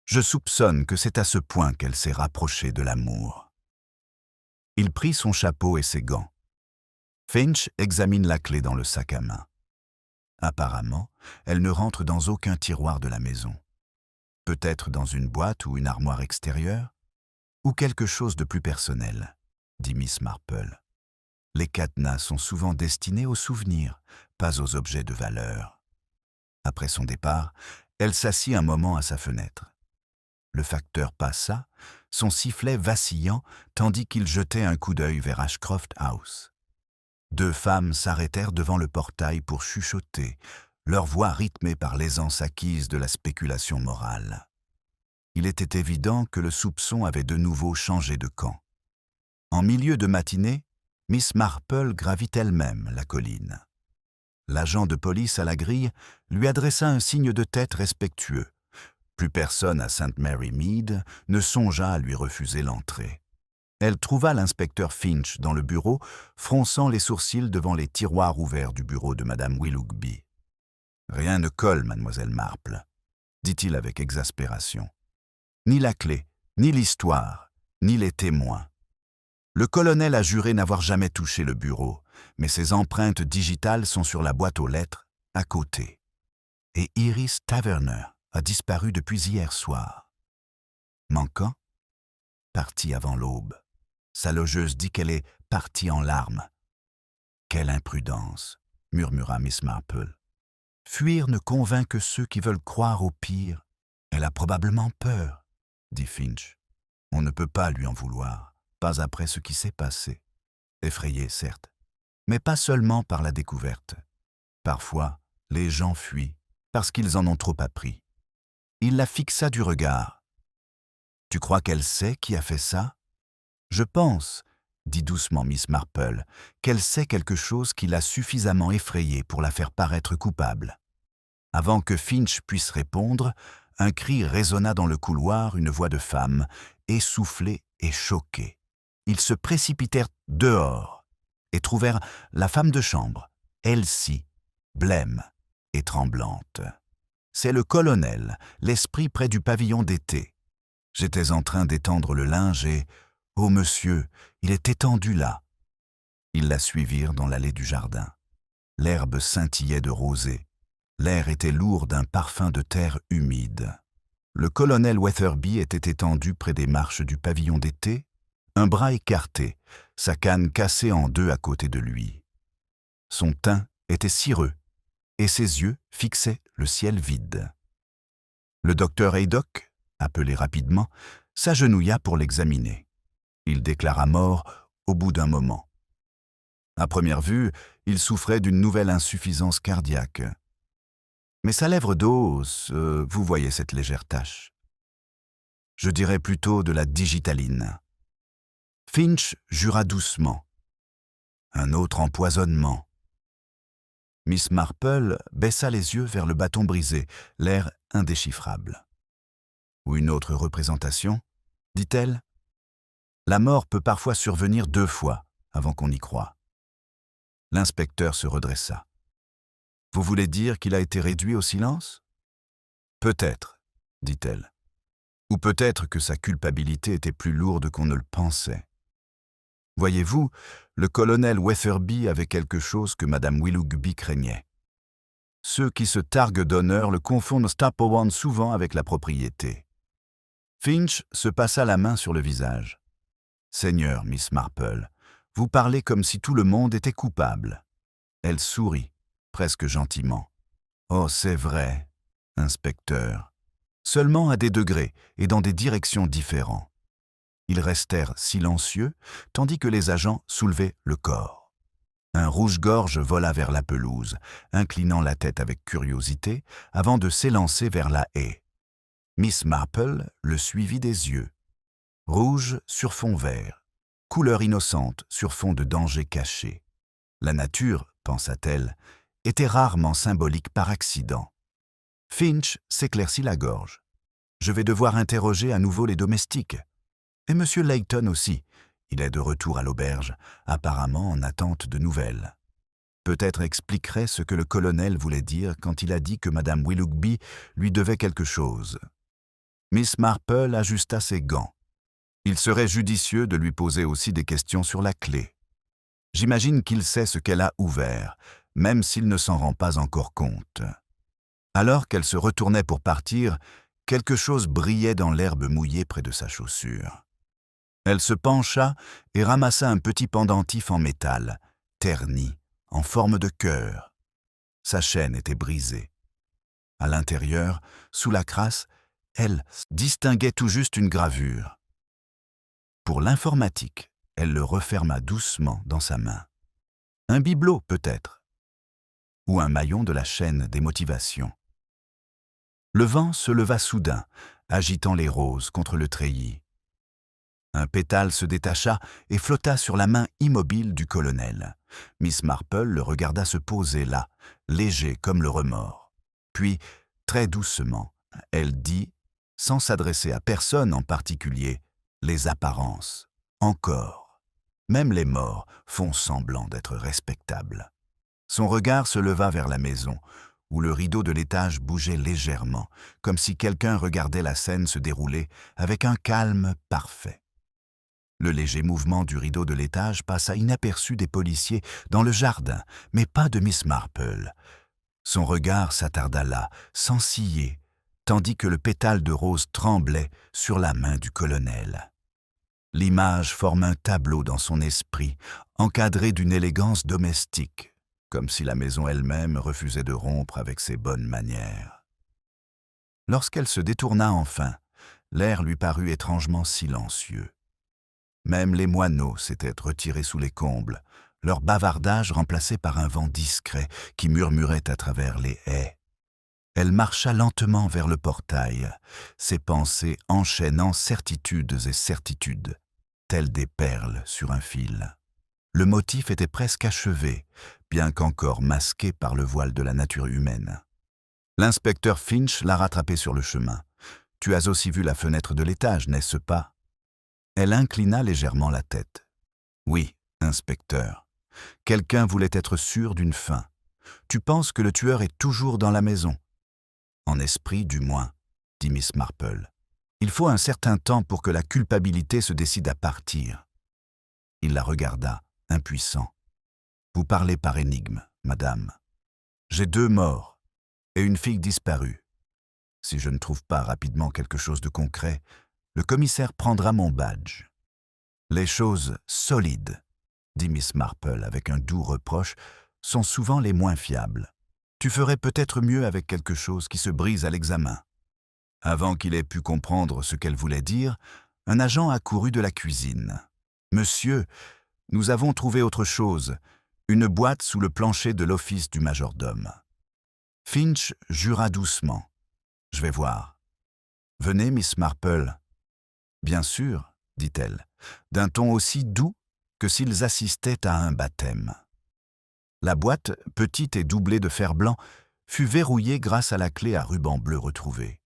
Je soupçonne que c'est à ce point qu'elle s'est rapprochée de l'amour. Il prit son chapeau et ses gants. Finch examine la clé dans le sac à main. Apparemment, elle ne rentre dans aucun tiroir de la maison. Peut-être dans une boîte ou une armoire extérieure, ou quelque chose de plus personnel, dit Miss Marple. Les cadenas sont souvent destinés aux souvenirs, pas aux objets de valeur. Après son départ, elle s'assit un moment à sa fenêtre. Le facteur passa, son sifflet vacillant, tandis qu'il jetait un coup d'œil vers Ashcroft House. 2 femmes s'arrêtèrent devant le portail pour chuchoter, leur voix rythmée par l'aisance acquise de la spéculation morale. Il était évident que le soupçon avait de nouveau changé de camp. En milieu de matinée, Miss Marple gravit elle-même la colline. L'agent de police à la grille lui adressa un signe de tête respectueux. Plus personne à St. Mary Mead ne songea à lui refuser l'entrée. Elle trouva l'inspecteur Finch dans le bureau, fronçant les sourcils devant les tiroirs ouverts du bureau de Madame Willoughby. « Rien ne colle, mademoiselle Marple, » dit-il avec exaspération. « Ni la clé, ni l'histoire, ni les témoins. Le colonel a juré n'avoir jamais touché le bureau, mais ses empreintes digitales sont sur la boîte aux lettres, à côté. Et Iris Taverner a disparu depuis hier soir. Manquant? Partie avant l'aube. Sa logeuse dit qu'elle est partie en larmes. Quelle imprudence, murmura Miss Marple. Fuir ne convainc que ceux qui veulent croire au pire. Elle a probablement peur, dit Finch. On ne peut pas lui en vouloir, pas après ce qui s'est passé. Effrayé, certes, mais pas seulement par la découverte. Parfois, les gens fuient parce qu'ils en ont trop appris. Il la fixa du regard. « Tu crois qu'elle sait qui a fait ça ?»« Je pense, » dit doucement Miss Marple, « qu'elle sait quelque chose qui l'a suffisamment effrayée pour la faire paraître coupable. » Avant que Finch puisse répondre, un cri résonna dans le couloir, une voix de femme, essoufflée et choquée. Ils se précipitèrent dehors et trouvèrent la femme de chambre, Elsie, blême et tremblante. « C'est le colonel, l'esprit près du pavillon d'été. J'étais en train d'étendre le linge et... Oh monsieur, il est étendu là. » Ils la suivirent dans l'allée du jardin. L'herbe scintillait de rosée. L'air était lourd d'un parfum de terre humide. Le colonel Weatherby était étendu près des marches du pavillon d'été, un bras écarté, sa canne cassée en 2 à côté de lui. Son teint était cireux, et ses yeux fixaient le ciel vide. Le docteur Haydock, appelé rapidement, s'agenouilla pour l'examiner. Il déclara mort au bout d'un moment. À première vue, il souffrait d'une nouvelle insuffisance cardiaque. Mais sa lèvre d'os, vous voyez cette légère tache. Je dirais plutôt de la digitaline. Finch jura doucement. Un autre empoisonnement. Miss Marple baissa les yeux vers le bâton brisé, l'air indéchiffrable. Ou une autre représentation, dit-elle. La mort peut parfois survenir 2 fois avant qu'on y croie. L'inspecteur se redressa. Vous voulez dire qu'il a été réduit au silence? Peut-être, dit-elle. Ou peut-être que sa culpabilité était plus lourde qu'on ne le pensait. Voyez-vous, le colonel Weatherby avait quelque chose que Madame Willoughby craignait. Ceux qui se targuent d'honneur le confondent souvent avec la propriété. Finch se passa la main sur le visage. « Seigneur, Miss Marple, vous parlez comme si tout le monde était coupable. » Elle sourit, presque gentiment. « Oh, c'est vrai, inspecteur. Seulement à des degrés et dans des directions différents. » Ils restèrent silencieux, tandis que les agents soulevaient le corps. Un rouge-gorge vola vers la pelouse, inclinant la tête avec curiosité, avant de s'élancer vers la haie. Miss Marple le suivit des yeux. Rouge sur fond vert, couleur innocente sur fond de danger caché. La nature, pensa-t-elle, était rarement symbolique par accident. Finch s'éclaircit la gorge. « Je vais devoir interroger à nouveau les domestiques. Et M. Layton aussi. Il est de retour à l'auberge, apparemment en attente de nouvelles. Peut-être expliquerait ce que le colonel voulait dire quand il a dit que Madame Willoughby lui devait quelque chose. » Miss Marple ajusta ses gants. Il serait judicieux de lui poser aussi des questions sur la clé. J'imagine qu'il sait ce qu'elle a ouvert, même s'il ne s'en rend pas encore compte. Alors qu'elle se retournait pour partir, quelque chose brillait dans l'herbe mouillée près de sa chaussure. Elle se pencha et ramassa un petit pendentif en métal, terni, en forme de cœur. Sa chaîne était brisée. À l'intérieur, sous la crasse, Elle distinguait tout juste une gravure. Pour l'informatique, elle le referma doucement dans sa main. Un bibelot, peut-être, ou un maillon de la chaîne des motivations. Le vent se leva soudain, agitant les roses contre le treillis. Un pétale se détacha et flotta sur la main immobile du colonel. Miss Marple le regarda se poser là, léger comme le remords. Puis, très doucement, elle dit, sans s'adresser à personne en particulier, les apparences. Encore. Même les morts font semblant d'être respectables. Son regard se leva vers la maison, où le rideau de l'étage bougeait légèrement, comme si quelqu'un regardait la scène se dérouler avec un calme parfait. Le léger mouvement du rideau de l'étage passa inaperçu des policiers dans le jardin, mais pas de Miss Marple. Son regard s'attarda là, sans ciller, tandis que le pétale de rose tremblait sur la main du colonel. L'image forme un tableau dans son esprit, encadré d'une élégance domestique, comme si la maison elle-même refusait de rompre avec ses bonnes manières. Lorsqu'elle se détourna enfin, l'air lui parut étrangement silencieux. Même les moineaux s'étaient retirés sous les combles, leur bavardage remplacé par un vent discret qui murmurait à travers les haies. Elle marcha lentement vers le portail, ses pensées enchaînant certitudes et certitudes, telles des perles sur un fil. Le motif était presque achevé, bien qu'encore masqué par le voile de la nature humaine. L'inspecteur Finch l'a rattrapé sur le chemin. « Tu as aussi vu la fenêtre de l'étage, n'est-ce pas ?» Elle inclina légèrement la tête. « Oui, inspecteur. Quelqu'un voulait être sûr d'une fin. Tu penses que le tueur est toujours dans la maison ?»« En esprit, du moins, » dit Miss Marple. « Il faut un certain temps pour que la culpabilité se décide à partir. » Il la regarda, impuissant. « Vous parlez par énigme, madame. J'ai 2 morts et une fille disparue. Si je ne trouve pas rapidement quelque chose de concret, le commissaire prendra mon badge. » « Les choses solides, » dit Miss Marple avec un doux reproche, « sont souvent les moins fiables. Tu ferais peut-être mieux avec quelque chose qui se brise à l'examen. » Avant qu'il ait pu comprendre ce qu'elle voulait dire, un agent accourut de la cuisine. « Monsieur, nous avons trouvé autre chose, une boîte sous le plancher de l'office du majordome. » Finch jura doucement. « Je vais voir. »« Venez, Miss Marple. »« Bien sûr, » dit-elle, d'un ton aussi doux que s'ils assistaient à un baptême. La boîte, petite et doublée de fer blanc, fut verrouillée grâce à la clé à ruban bleu retrouvée.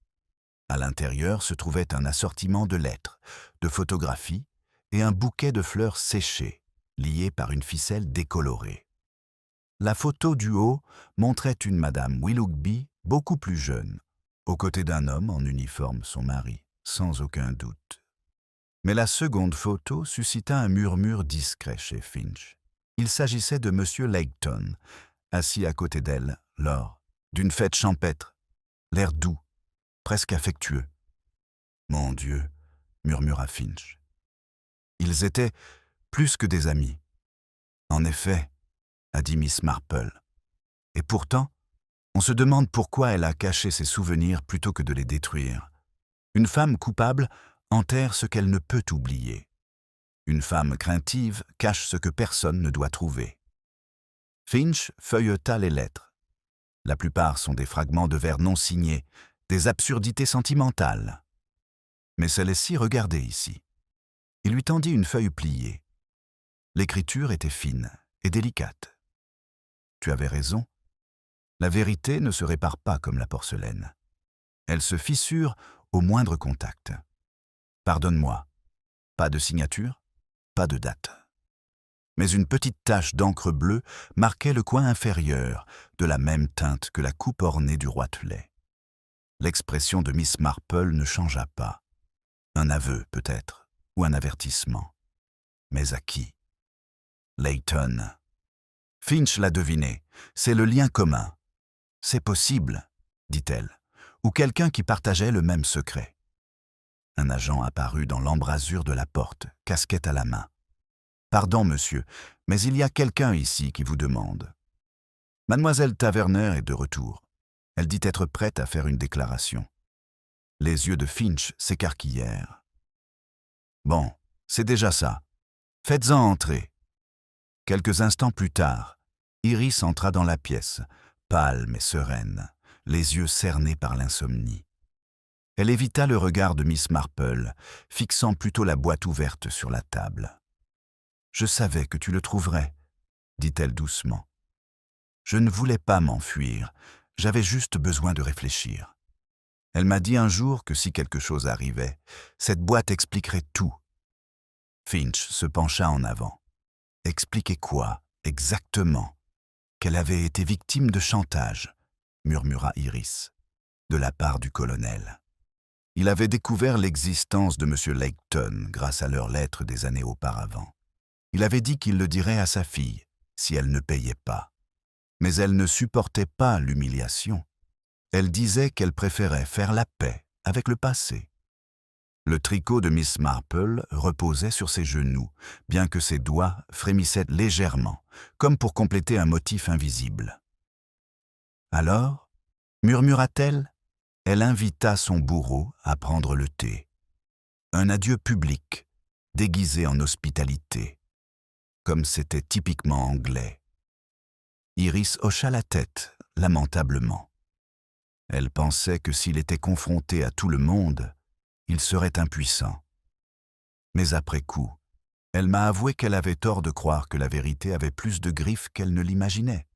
À l'intérieur se trouvait un assortiment de lettres, de photographies et un bouquet de fleurs séchées, liées par une ficelle décolorée. La photo du haut montrait une madame Willoughby beaucoup plus jeune, aux côtés d'un homme en uniforme, son mari, sans aucun doute. Mais la seconde photo suscita un murmure discret chez Finch. Il s'agissait de M. Leighton, assis à côté d'elle, lors d'une fête champêtre, l'air doux, presque affectueux. « Mon Dieu !» murmura Finch. Ils étaient plus que des amis. « En effet, » a dit Miss Marple. Et pourtant, on se demande pourquoi elle a caché ses souvenirs plutôt que de les détruire. Une femme coupable enterre ce qu'elle ne peut oublier. Une femme craintive cache ce que personne ne doit trouver. Finch feuilleta les lettres. La plupart sont des fragments de vers non signés, des absurdités sentimentales. Mais celle-ci regardait ici. Il lui tendit une feuille pliée. L'écriture était fine et délicate. Tu avais raison. La vérité ne se répare pas comme la porcelaine. Elle se fissure au moindre contact. Pardonne-moi. Pas de signature, pas de date. Mais une petite tache d'encre bleue marquait le coin inférieur, de la même teinte que la coupe ornée du roitelet. L'expression de Miss Marple ne changea pas. Un aveu, peut-être, ou un avertissement. Mais à qui? Leighton. Finch l'a deviné. C'est le lien commun. C'est possible, dit-elle, ou quelqu'un qui partageait le même secret. Un agent apparut dans l'embrasure de la porte, casquette à la main. « Pardon, monsieur, mais il y a quelqu'un ici qui vous demande. » Mademoiselle Taverner est de retour. Elle dit être prête à faire une déclaration. Les yeux de Finch s'écarquillèrent. « Bon, c'est déjà ça. Faites-en entrer. » Quelques instants plus tard, Iris entra dans la pièce, pâle mais sereine, les yeux cernés par l'insomnie. Elle évita le regard de Miss Marple, fixant plutôt la boîte ouverte sur la table. « Je savais que tu le trouverais, » dit-elle doucement. « Je ne voulais pas m'enfuir, j'avais juste besoin de réfléchir. Elle m'a dit un jour que si quelque chose arrivait, cette boîte expliquerait tout. » Finch se pencha en avant. « Expliquer quoi, exactement ? Qu'elle avait été victime de chantage, » murmura Iris, de la part du colonel. Il avait découvert l'existence de M. Leighton grâce à leurs lettres des années auparavant. Il avait dit qu'il le dirait à sa fille, si elle ne payait pas. Mais elle ne supportait pas l'humiliation. Elle disait qu'elle préférait faire la paix avec le passé. Le tricot de Miss Marple reposait sur ses genoux, bien que ses doigts frémissaient légèrement, comme pour compléter un motif invisible. « Alors » murmura-t-elle, elle invita son bourreau à prendre le thé. Un adieu public, déguisé en hospitalité, comme c'était typiquement anglais. Iris hocha la tête, lamentablement. Elle pensait que s'il était confronté à tout le monde, il serait impuissant. Mais après coup, elle m'a avoué qu'elle avait tort de croire que la vérité avait plus de griffes qu'elle ne l'imaginait.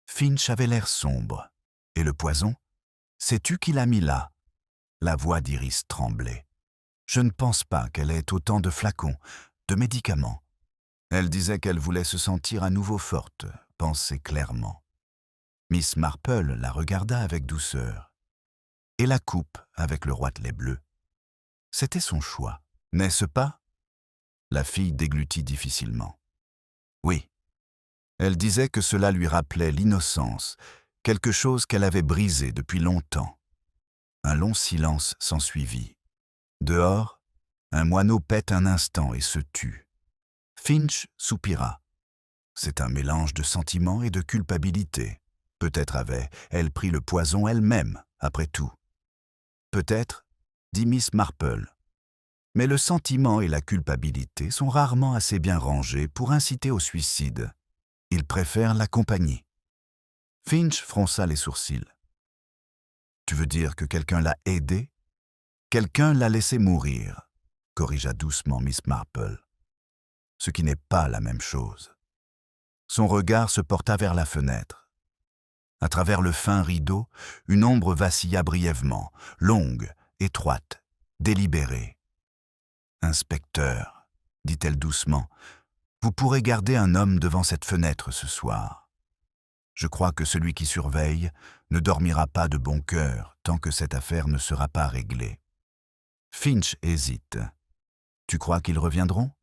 Finch avait l'air sombre. Et le poison ? Sais-tu qui l'a mis là ? La voix d'Iris tremblait. Je ne pense pas qu'elle ait autant de flacons, de médicaments. Elle disait qu'elle voulait se sentir à nouveau forte, pensait clairement. Miss Marple la regarda avec douceur. Et la coupe avec le roitelet bleu. C'était son choix, n'est-ce pas ? La fille déglutit difficilement. Oui. Elle disait que cela lui rappelait l'innocence, quelque chose qu'elle avait brisé depuis longtemps. Un long silence s'ensuivit. Dehors, un moineau pète un instant et se tut. Finch soupira. C'est un mélange de sentiment et de culpabilité. Peut-être avait-elle pris le poison elle-même, après tout. Peut-être, dit Miss Marple. Mais le sentiment et la culpabilité sont rarement assez bien rangés pour inciter au suicide. Ils préfèrent la compagnie. Finch fronça les sourcils. « Tu veux dire que quelqu'un l'a aidé ? Quelqu'un l'a laissé mourir, » corrigea doucement Miss Marple. Ce qui n'est pas la même chose. Son regard se porta vers la fenêtre. À travers le fin rideau, une ombre vacilla brièvement, longue, étroite, délibérée. « Inspecteur, » dit-elle doucement, « vous pourrez garder un homme devant cette fenêtre ce soir. Je crois que celui qui surveille ne dormira pas de bon cœur tant que cette affaire ne sera pas réglée. » Finch hésite. « Tu crois qu'ils reviendront ? »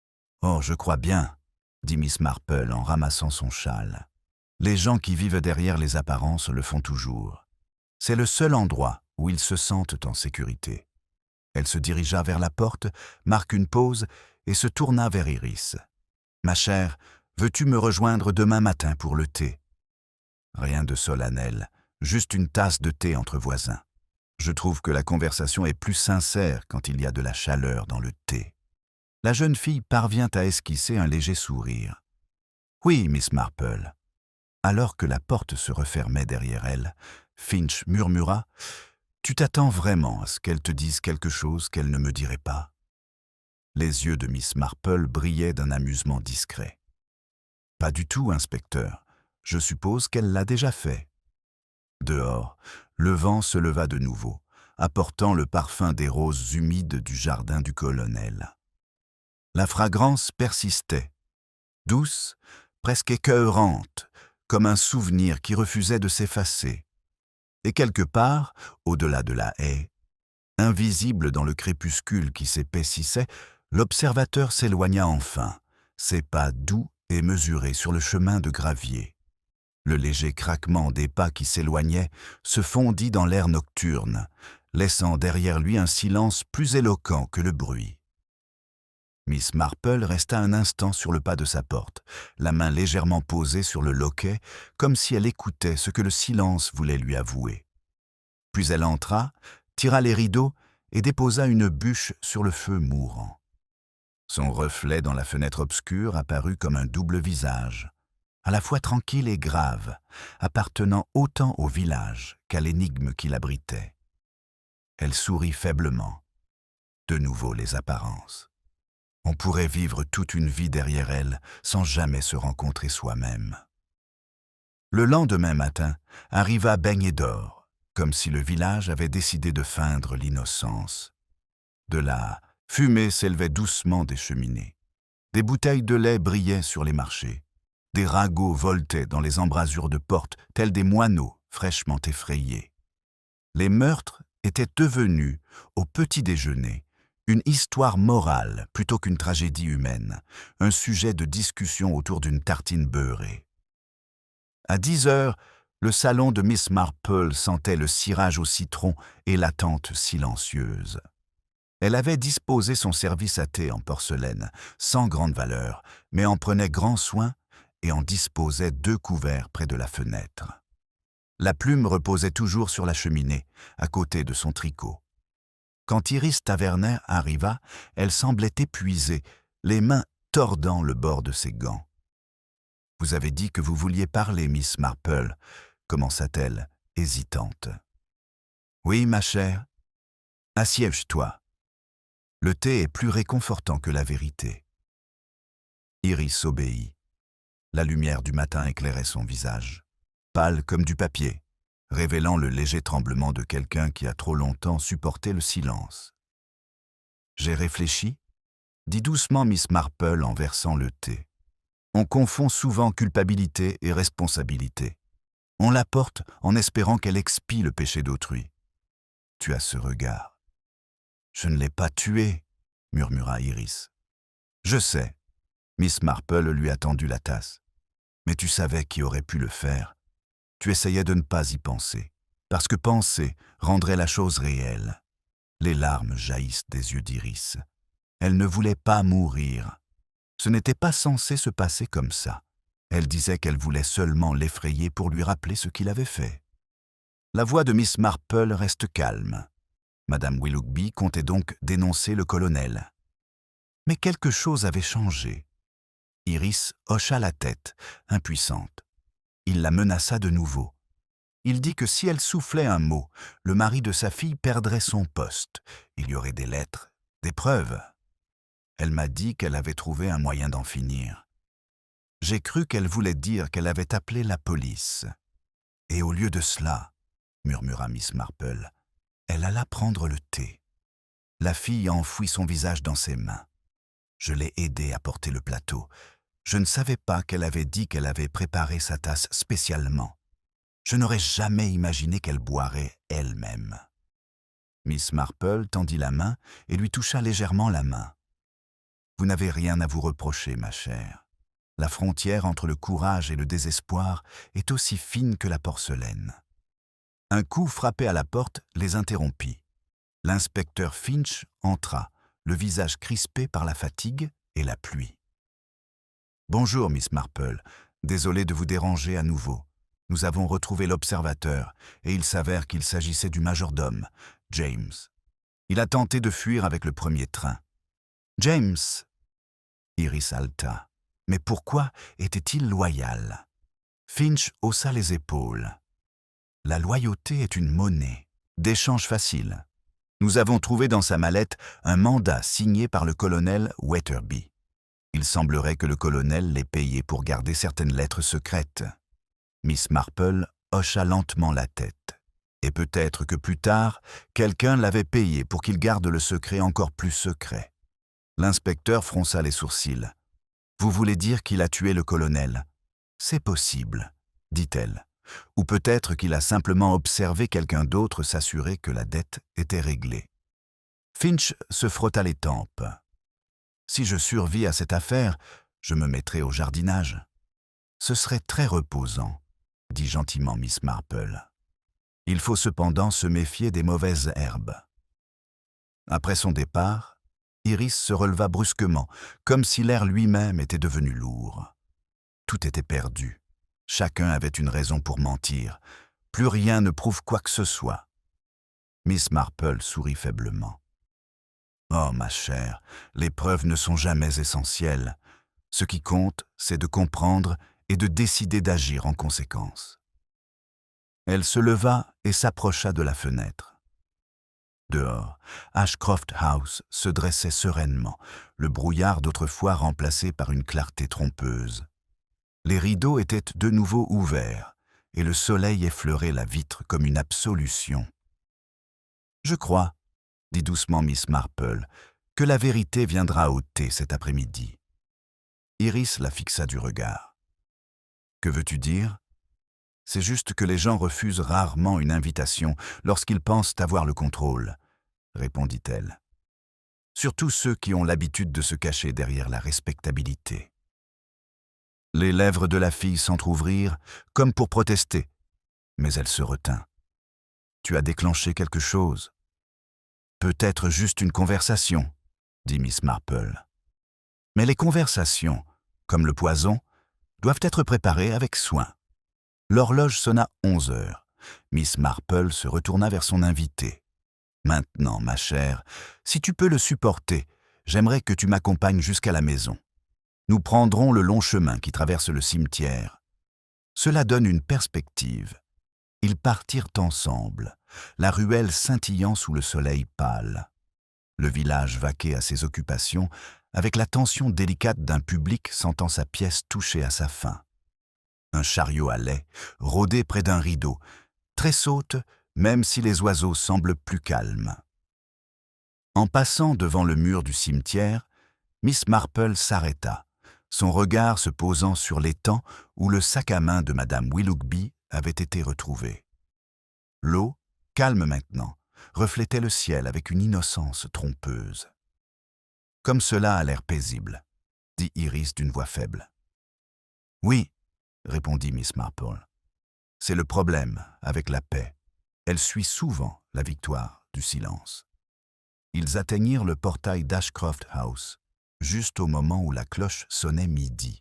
« Oh, je crois bien, » dit Miss Marple en ramassant son châle. « Les gens qui vivent derrière les apparences le font toujours. C'est le seul endroit où ils se sentent en sécurité. » Elle se dirigea vers la porte, marqua une pause et se tourna vers Iris. « Ma chère, veux-tu me rejoindre demain matin pour le thé ? » Rien de solennel, juste une tasse de thé entre voisins. Je trouve que la conversation est plus sincère quand il y a de la chaleur dans le thé. La jeune fille parvient à esquisser un léger sourire. « Oui, Miss Marple. » Alors que la porte se refermait derrière elle, Finch murmura « Tu t'attends vraiment à ce qu'elle te dise quelque chose qu'elle ne me dirait pas ?» Les yeux de Miss Marple brillaient d'un amusement discret. « Pas du tout, inspecteur. Je suppose qu'elle l'a déjà fait. » Dehors, le vent se leva de nouveau, apportant le parfum des roses humides du jardin du colonel. La fragrance persistait, douce, presque écœurante, comme un souvenir qui refusait de s'effacer. Et quelque part, au-delà de la haie, invisible dans le crépuscule qui s'épaississait, l'observateur s'éloigna enfin, ses pas doux et mesurés sur le chemin de gravier. Le léger craquement des pas qui s'éloignaient se fondit dans l'air nocturne, laissant derrière lui un silence plus éloquent que le bruit. Miss Marple resta un instant sur le pas de sa porte, la main légèrement posée sur le loquet, comme si elle écoutait ce que le silence voulait lui avouer. Puis elle entra, tira les rideaux et déposa une bûche sur le feu mourant. Son reflet dans la fenêtre obscure apparut comme un double visage, à la fois tranquille et grave, appartenant autant au village qu'à l'énigme qui l'abritait. Elle sourit faiblement. De nouveau les apparences. On pourrait vivre toute une vie derrière elle sans jamais se rencontrer soi-même. Le lendemain matin arriva baigné d'or, comme si le village avait décidé de feindre l'innocence. De là, fumée s'élevait doucement des cheminées. Des bouteilles de lait brillaient sur les marchés. Des ragots voltaient dans les embrasures de portes, tels des moineaux fraîchement effrayés. Les meurtres étaient devenus, au petit déjeuner, une histoire morale plutôt qu'une tragédie humaine, un sujet de discussion autour d'une tartine beurrée. À 10 heures, le salon de Miss Marple sentait le cirage au citron et l'attente silencieuse. Elle avait disposé son service à thé en porcelaine, sans grande valeur, mais en prenait grand soin et en disposait 2 couverts près de la fenêtre. La plume reposait toujours sur la cheminée, à côté de son tricot. Quand Iris Taverner arriva, elle semblait épuisée, les mains tordant le bord de ses gants. « Vous avez dit que vous vouliez parler, Miss Marple, » commença-t-elle, hésitante. « Oui, ma chère. Assiège-toi. Le thé est plus réconfortant que la vérité. » Iris obéit. La lumière du matin éclairait son visage, pâle comme du papier, révélant le léger tremblement de quelqu'un qui a trop longtemps supporté le silence. « J'ai réfléchi » dit doucement Miss Marple en versant le thé. « On confond souvent culpabilité et responsabilité. On la porte en espérant qu'elle expie le péché d'autrui. Tu as ce regard. »« Je ne l'ai pas tué, » murmura Iris. « Je sais. » Miss Marple lui a tendu la tasse. « Mais tu savais qui aurait pu le faire. Tu essayais de ne pas y penser, parce que penser rendrait la chose réelle. » Les larmes jaillissent des yeux d'Iris. Elle ne voulait pas mourir. Ce n'était pas censé se passer comme ça. Elle disait qu'elle voulait seulement l'effrayer pour lui rappeler ce qu'il avait fait. La voix de Miss Marple reste calme. Madame Willoughby comptait donc dénoncer le colonel. Mais quelque chose avait changé. Iris hocha la tête, impuissante. Il la menaça de nouveau. Il dit que si elle soufflait un mot, le mari de sa fille perdrait son poste. Il y aurait des lettres, des preuves. Elle m'a dit qu'elle avait trouvé un moyen d'en finir. J'ai cru qu'elle voulait dire qu'elle avait appelé la police. Et au lieu de cela, murmura Miss Marple, elle alla prendre le thé. La fille enfouit son visage dans ses mains. Je l'ai aidée à porter le plateau. Je ne savais pas qu'elle avait dit qu'elle avait préparé sa tasse spécialement. Je n'aurais jamais imaginé qu'elle boirait elle-même. Miss Marple tendit la main et lui toucha légèrement la main. « Vous n'avez rien à vous reprocher, ma chère. La frontière entre le courage et le désespoir est aussi fine que la porcelaine. » Un coup frappé à la porte les interrompit. L'inspecteur Finch entra, le visage crispé par la fatigue et la pluie. « Bonjour, Miss Marple. Désolé de vous déranger à nouveau. Nous avons retrouvé l'observateur et il s'avère qu'il s'agissait du majordome, James. Il a tenté de fuir avec le premier train. »« James !» Iris haleta. Mais pourquoi était-il loyal? Finch haussa les épaules. « La loyauté est une monnaie, d'échange facile. Nous avons trouvé dans sa mallette un mandat signé par le colonel Weatherby. Il semblerait que le colonel l'ait payé pour garder certaines lettres secrètes. » Miss Marple hocha lentement la tête. Et peut-être que plus tard, quelqu'un l'avait payé pour qu'il garde le secret encore plus secret. L'inspecteur fronça les sourcils. « Vous voulez dire qu'il a tué le colonel ? » ?»« C'est possible, » dit-elle. « Ou peut-être qu'il a simplement observé quelqu'un d'autre s'assurer que la dette était réglée. » Finch se frotta les tempes. « Si je survis à cette affaire, je me mettrai au jardinage. »« Ce serait très reposant, » dit gentiment Miss Marple. « Il faut cependant se méfier des mauvaises herbes. » Après son départ, Iris se releva brusquement, comme si l'air lui-même était devenu lourd. Tout était perdu. Chacun avait une raison pour mentir. Plus rien ne prouve quoi que ce soit. Miss Marple sourit faiblement. « Oh, ma chère, les preuves ne sont jamais essentielles. Ce qui compte, c'est de comprendre et de décider d'agir en conséquence. » Elle se leva et s'approcha de la fenêtre. Dehors, Ashcroft House se dressait sereinement, le brouillard d'autrefois remplacé par une clarté trompeuse. Les rideaux étaient de nouveau ouverts, et le soleil effleurait la vitre comme une absolution. « Je crois, » dit doucement Miss Marple, « que la vérité viendra au thé cet après-midi. » Iris la fixa du regard. « Que veux-tu dire ? C'est juste que les gens refusent rarement une invitation lorsqu'ils pensent avoir le contrôle, » répondit-elle. « Surtout ceux qui ont l'habitude de se cacher derrière la respectabilité. » Les lèvres de la fille s'entr'ouvrirent comme pour protester, mais elle se retint. « Tu as déclenché quelque chose. »« Peut-être juste une conversation, » dit Miss Marple. « Mais les conversations, comme le poison, doivent être préparées avec soin. » L'horloge sonna 11 heures. Miss Marple se retourna vers son invitée. « Maintenant, ma chère, si tu peux le supporter, j'aimerais que tu m'accompagnes jusqu'à la maison. Nous prendrons le long chemin qui traverse le cimetière. Cela donne une perspective. » Ils partirent ensemble, la ruelle scintillant sous le soleil pâle. Le village vaquait à ses occupations avec la tension délicate d'un public sentant sa pièce toucher à sa fin. Un chariot à lait rôdait près d'un rideau, très saute, même si les oiseaux semblent plus calmes. En passant devant le mur du cimetière, Miss Marple s'arrêta, son regard se posant sur l'étang où le sac à main de Madame Willoughby avait été retrouvé. L'eau, calme maintenant, reflétait le ciel avec une innocence trompeuse. « Comme cela a l'air paisible, » dit Iris d'une voix faible. « Oui, » répondit Miss Marple. « C'est le problème avec la paix. Elle suit souvent la victoire du silence. » Ils atteignirent le portail d'Ashcroft House, juste au moment où la cloche sonnait midi.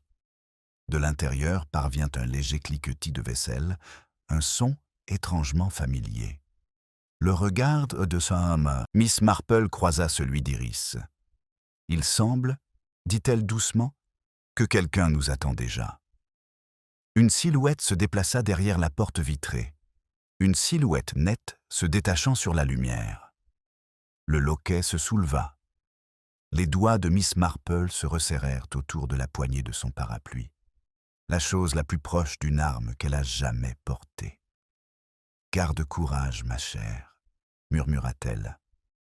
De l'intérieur parvient un léger cliquetis de vaisselle, un son étrangement familier. Le regard de Sam, Miss Marple croisa celui d'Iris. « Il semble, dit-elle doucement, que quelqu'un nous attend déjà. » Une silhouette se déplaça derrière la porte vitrée. Une silhouette nette se détachant sur la lumière. Le loquet se souleva. Les doigts de Miss Marple se resserrèrent autour de la poignée de son parapluie. La chose la plus proche d'une arme qu'elle a jamais portée. « Garde courage, ma chère, » murmura-t-elle.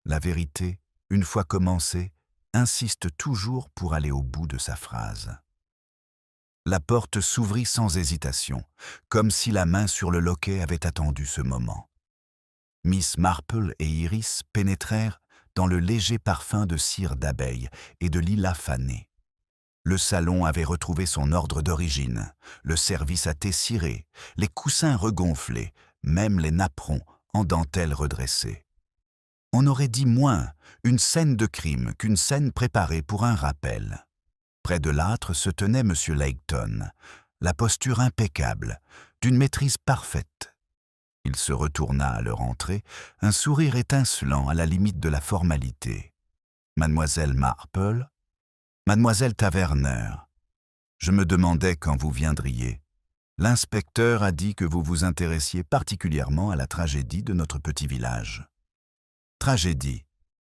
La vérité, une fois commencée, insiste toujours pour aller au bout de sa phrase. La porte s'ouvrit sans hésitation, comme si la main sur le loquet avait attendu ce moment. Miss Marple et Iris pénétrèrent dans le léger parfum de cire d'abeille et de lilas fané. Le salon avait retrouvé son ordre d'origine, le service à thé ciré, les coussins regonflés, même les napperons en dentelle redressée. On aurait dit moins une scène de crime qu'une scène préparée pour un rappel. Près de l'âtre se tenait M. Leighton, la posture impeccable, d'une maîtrise parfaite. Il se retourna à leur entrée, un sourire étincelant à la limite de la formalité. « Mademoiselle Marple, Mademoiselle Taverner, je me demandais quand vous viendriez. L'inspecteur a dit que vous vous intéressiez particulièrement à la tragédie de notre petit village. » « Tragédie »,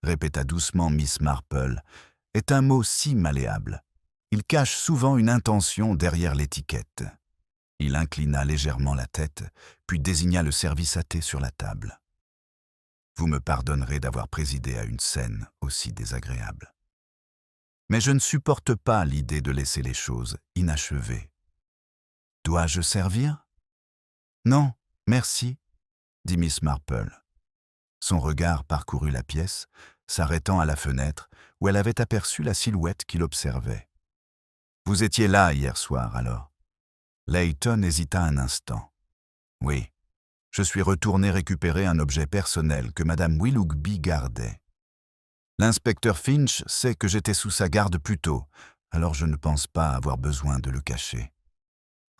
répéta doucement Miss Marple, est un mot si malléable. Il cache souvent une intention derrière l'étiquette. Il inclina légèrement la tête, puis désigna le service à thé sur la table. « Vous me pardonnerez d'avoir présidé à une scène aussi désagréable. Mais je ne supporte pas l'idée de laisser les choses inachevées. Dois-je servir ? » « Non, merci, » dit Miss Marple. Son regard parcourut la pièce, s'arrêtant à la fenêtre où elle avait aperçu la silhouette qui l'observait. « Vous étiez là hier soir, alors ?» Leighton hésita un instant. « Oui, je suis retourné récupérer un objet personnel que Madame Willoughby gardait. L'inspecteur Finch sait que j'étais sous sa garde plus tôt, alors je ne pense pas avoir besoin de le cacher. »«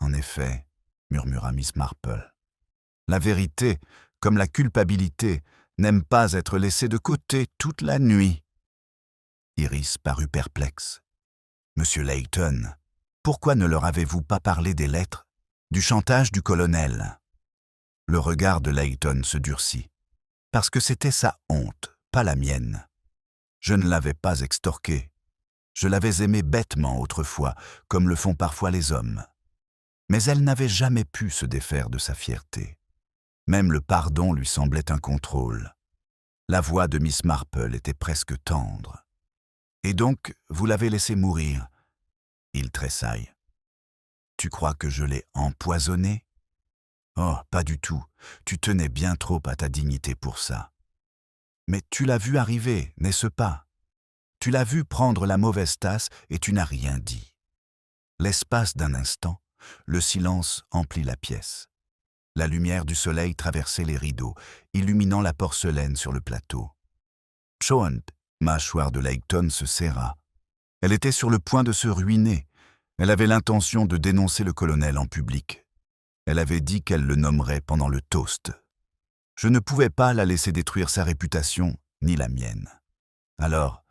En effet, » murmura Miss Marple, « la vérité, comme la culpabilité, n'aime pas être laissé de côté toute la nuit. Iris parut perplexe. « Monsieur Layton, pourquoi ne leur avez-vous pas parlé des lettres, du chantage du colonel ?» Le regard de Layton se durcit. « Parce que c'était sa honte, pas la mienne. Je ne l'avais pas extorqué. Je l'avais aimée bêtement autrefois, comme le font parfois les hommes. Mais elle n'avait jamais pu se défaire de sa fierté. Même le pardon lui semblait un contrôle. La voix de Miss Marple était presque tendre. « Et donc, vous l'avez laissé mourir ?» Il tressaille. « Tu crois que je l'ai empoisonné ?»« Oh, pas du tout. Tu tenais bien trop à ta dignité pour ça. Mais tu l'as vu arriver, n'est-ce pas? Tu l'as vu prendre la mauvaise tasse et tu n'as rien dit. » L'espace d'un instant, le silence emplit la pièce. La lumière du soleil traversait les rideaux, illuminant la porcelaine sur le plateau. Chaunt, mâchoire de Layton se serra. Elle était sur le point de se ruiner. Elle avait l'intention de dénoncer le colonel en public. Elle avait dit qu'elle le nommerait pendant le toast. Je ne pouvais pas la laisser détruire sa réputation, ni la mienne. Alors,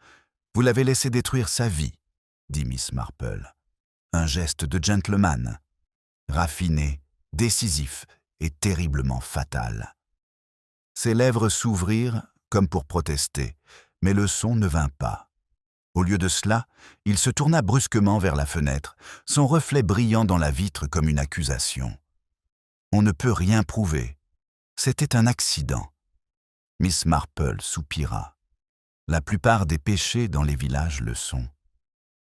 vous l'avez laissé détruire sa vie, dit Miss Marple. Un geste de gentleman, raffiné, décisif et terriblement fatal. Ses lèvres s'ouvrirent comme pour protester, mais le son ne vint pas. Au lieu de cela, il se tourna brusquement vers la fenêtre, son reflet brillant dans la vitre comme une accusation. On ne peut rien prouver. C'était un accident. Miss Marple soupira. La plupart des péchés dans les villages le sont.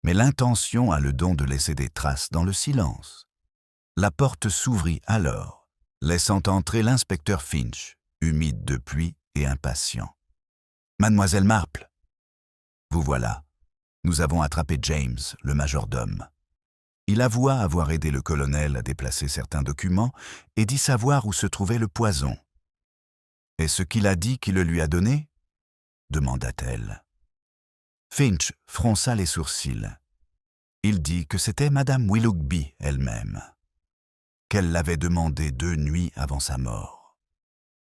Mais l'intention a le don de laisser des traces dans le silence. La porte s'ouvrit alors, laissant entrer l'inspecteur Finch, humide de pluie et impatient. « Mademoiselle Marple !»« Vous voilà. Nous avons attrapé James, le majordome. » Il avoua avoir aidé le colonel à déplacer certains documents et dit savoir où se trouvait le poison. « Est-ce qu'il a dit qui le lui a donné ?» demanda-t-elle. Finch fronça les sourcils. Il dit que c'était Madame Willoughby elle-même, qu'elle l'avait demandé 2 nuits avant sa mort.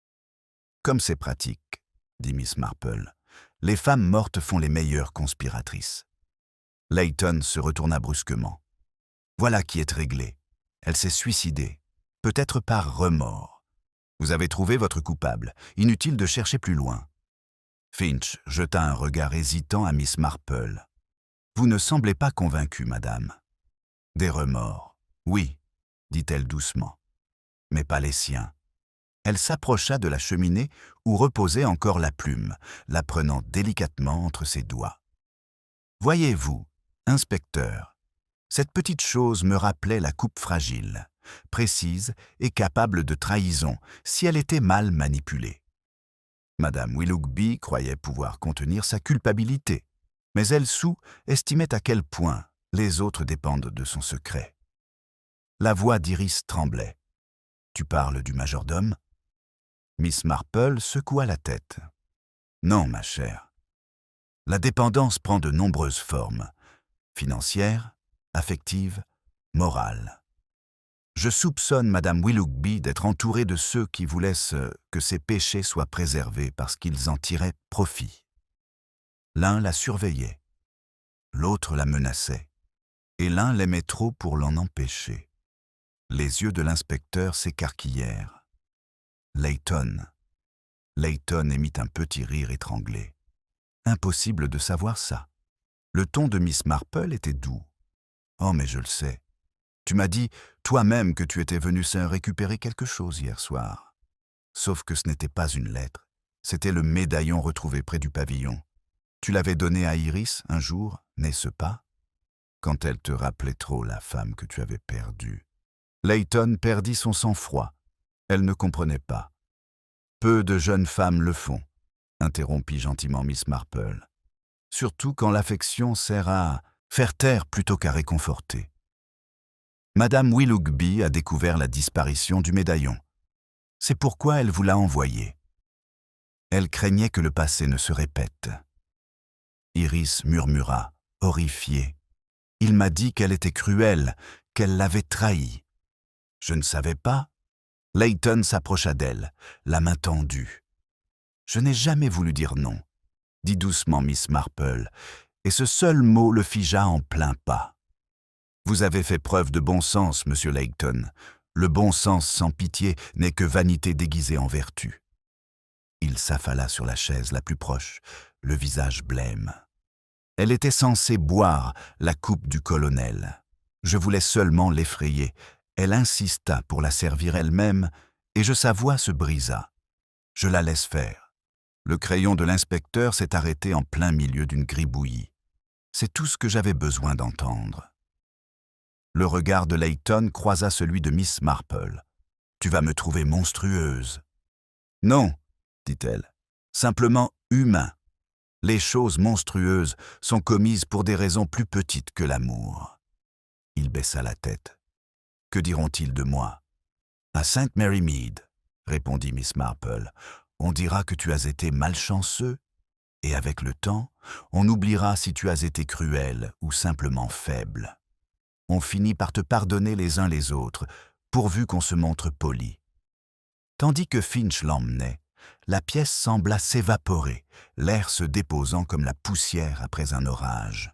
« Comme c'est pratique, » dit Miss Marple, « les femmes mortes font les meilleures conspiratrices. » Layton se retourna brusquement. « Voilà qui est réglé. Elle s'est suicidée, peut-être par remords. Vous avez trouvé votre coupable, inutile de chercher plus loin. » Finch jeta un regard hésitant à Miss Marple. « Vous ne semblez pas convaincue, madame. »« Des remords, oui, dit-elle doucement, mais pas les siens. » Elle s'approcha de la cheminée où reposait encore la plume, la prenant délicatement entre ses doigts. « Voyez-vous, inspecteur, cette petite chose me rappelait la coupe fragile, précise et capable de trahison si elle était mal manipulée. Madame Willoughby croyait pouvoir contenir sa culpabilité, mais elle estimait à quel point les autres dépendent de son secret. La voix d'Iris tremblait. « Tu parles du majordome ?» Miss Marple secoua la tête. « Non, ma chère. La dépendance prend de nombreuses formes, financières, affectives, morales. Je soupçonne Madame Willoughby d'être entourée de ceux qui voulaient que ses péchés soient préservés parce qu'ils en tiraient profit. L'un la surveillait, l'autre la menaçait, et l'un l'aimait trop pour l'en empêcher. » Les yeux de l'inspecteur s'écarquillèrent. Layton. Layton émit un petit rire étranglé. Impossible de savoir ça. Le ton de Miss Marple était doux. « Oh, mais je le sais. Tu m'as dit toi-même que tu étais venu récupérer quelque chose hier soir. Sauf que ce n'était pas une lettre. C'était le médaillon retrouvé près du pavillon. Tu l'avais donné à Iris un jour, n'est-ce pas? Quand elle te rappelait trop la femme que tu avais perdue. » Layton perdit son sang-froid. Elle ne comprenait pas. « Peu de jeunes femmes le font, » interrompit gentiment Miss Marple. « Surtout quand l'affection sert à faire taire plutôt qu'à réconforter. Madame Willoughby a découvert la disparition du médaillon. C'est pourquoi elle vous l'a envoyé. Elle craignait que le passé ne se répète. » Iris murmura, horrifiée. « Il m'a dit qu'elle était cruelle, qu'elle l'avait trahi. » « Je ne savais pas. » Layton s'approcha d'elle, la main tendue. Je n'ai jamais voulu dire non, dit doucement Miss Marple, et ce seul mot le figea en plein pas. Vous avez fait preuve de bon sens, monsieur Layton. Le bon sens sans pitié n'est que vanité déguisée en vertu. Il s'affala sur la chaise la plus proche, le visage blême. Elle était censée boire la coupe du colonel. Je voulais seulement l'effrayer. Elle insista pour la servir elle-même, et sa voix se brisa. Je la laisse faire. Le crayon de l'inspecteur s'est arrêté en plein milieu d'une gribouillie. C'est tout ce que j'avais besoin d'entendre. Le regard de Layton croisa celui de Miss Marple. « Tu vas me trouver monstrueuse. »« Non, dit-elle, simplement humain. Les choses monstrueuses sont commises pour des raisons plus petites que l'amour. » Il baissa la tête. « Que diront-ils de moi ?»« À Saint Mary Mead, répondit Miss Marple, on dira que tu as été malchanceux, et avec le temps, on oubliera si tu as été cruel ou simplement faible. On finit par te pardonner les uns les autres, pourvu qu'on se montre poli. » Tandis que Finch l'emmenait, la pièce sembla s'évaporer, l'air se déposant comme la poussière après un orage.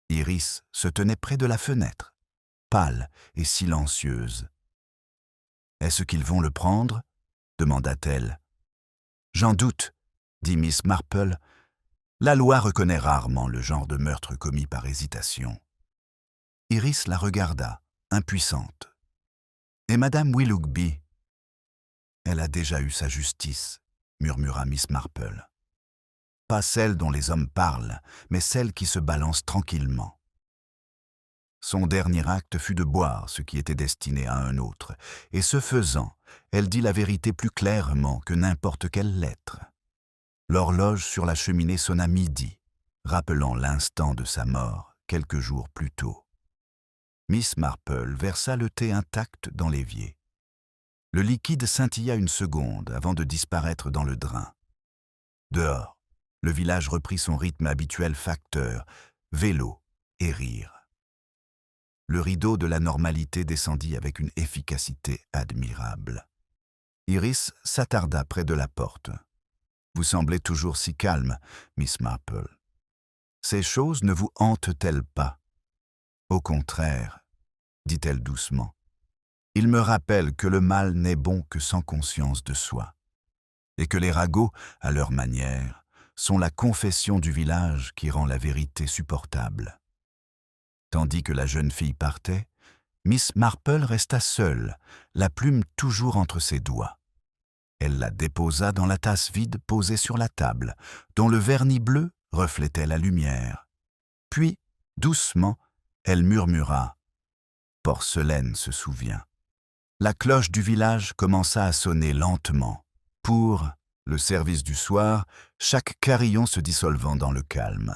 Iris se tenait près de la fenêtre, pâle et silencieuse. « Est-ce qu'ils vont le prendre ?» demanda-t-elle. « J'en doute, » dit Miss Marple. « La loi reconnaît rarement le genre de meurtre commis par hésitation. » Iris la regarda, impuissante. « Et Madame Willoughby ?»« Elle a déjà eu sa justice, » murmura Miss Marple. « Pas celle dont les hommes parlent, mais celle qui se balance tranquillement. » Son dernier acte fut de boire ce qui était destiné à un autre, et ce faisant, elle dit la vérité plus clairement que n'importe quelle lettre. L'horloge sur la cheminée sonna midi, rappelant l'instant de sa mort quelques jours plus tôt. Miss Marple versa le thé intact dans l'évier. Le liquide scintilla une seconde avant de disparaître dans le drain. Dehors, le village reprit son rythme habituel facteur, vélo et rire. Le rideau de la normalité descendit avec une efficacité admirable. Iris s'attarda près de la porte. « Vous semblez toujours si calme, Miss Marple. Ces choses ne vous hantent-elles pas ? » « Au contraire, » dit-elle doucement, « il me rappelle que le mal n'est bon que sans conscience de soi, et que les ragots, à leur manière, sont la confession du village qui rend la vérité supportable. » Tandis que la jeune fille partait, Miss Marple resta seule, la plume toujours entre ses doigts. Elle la déposa dans la tasse vide posée sur la table, dont le vernis bleu reflétait la lumière. Puis, doucement, elle murmura « Porcelaine se souvient ». La cloche du village commença à sonner lentement. Pour le service du soir, chaque carillon se dissolvant dans le calme.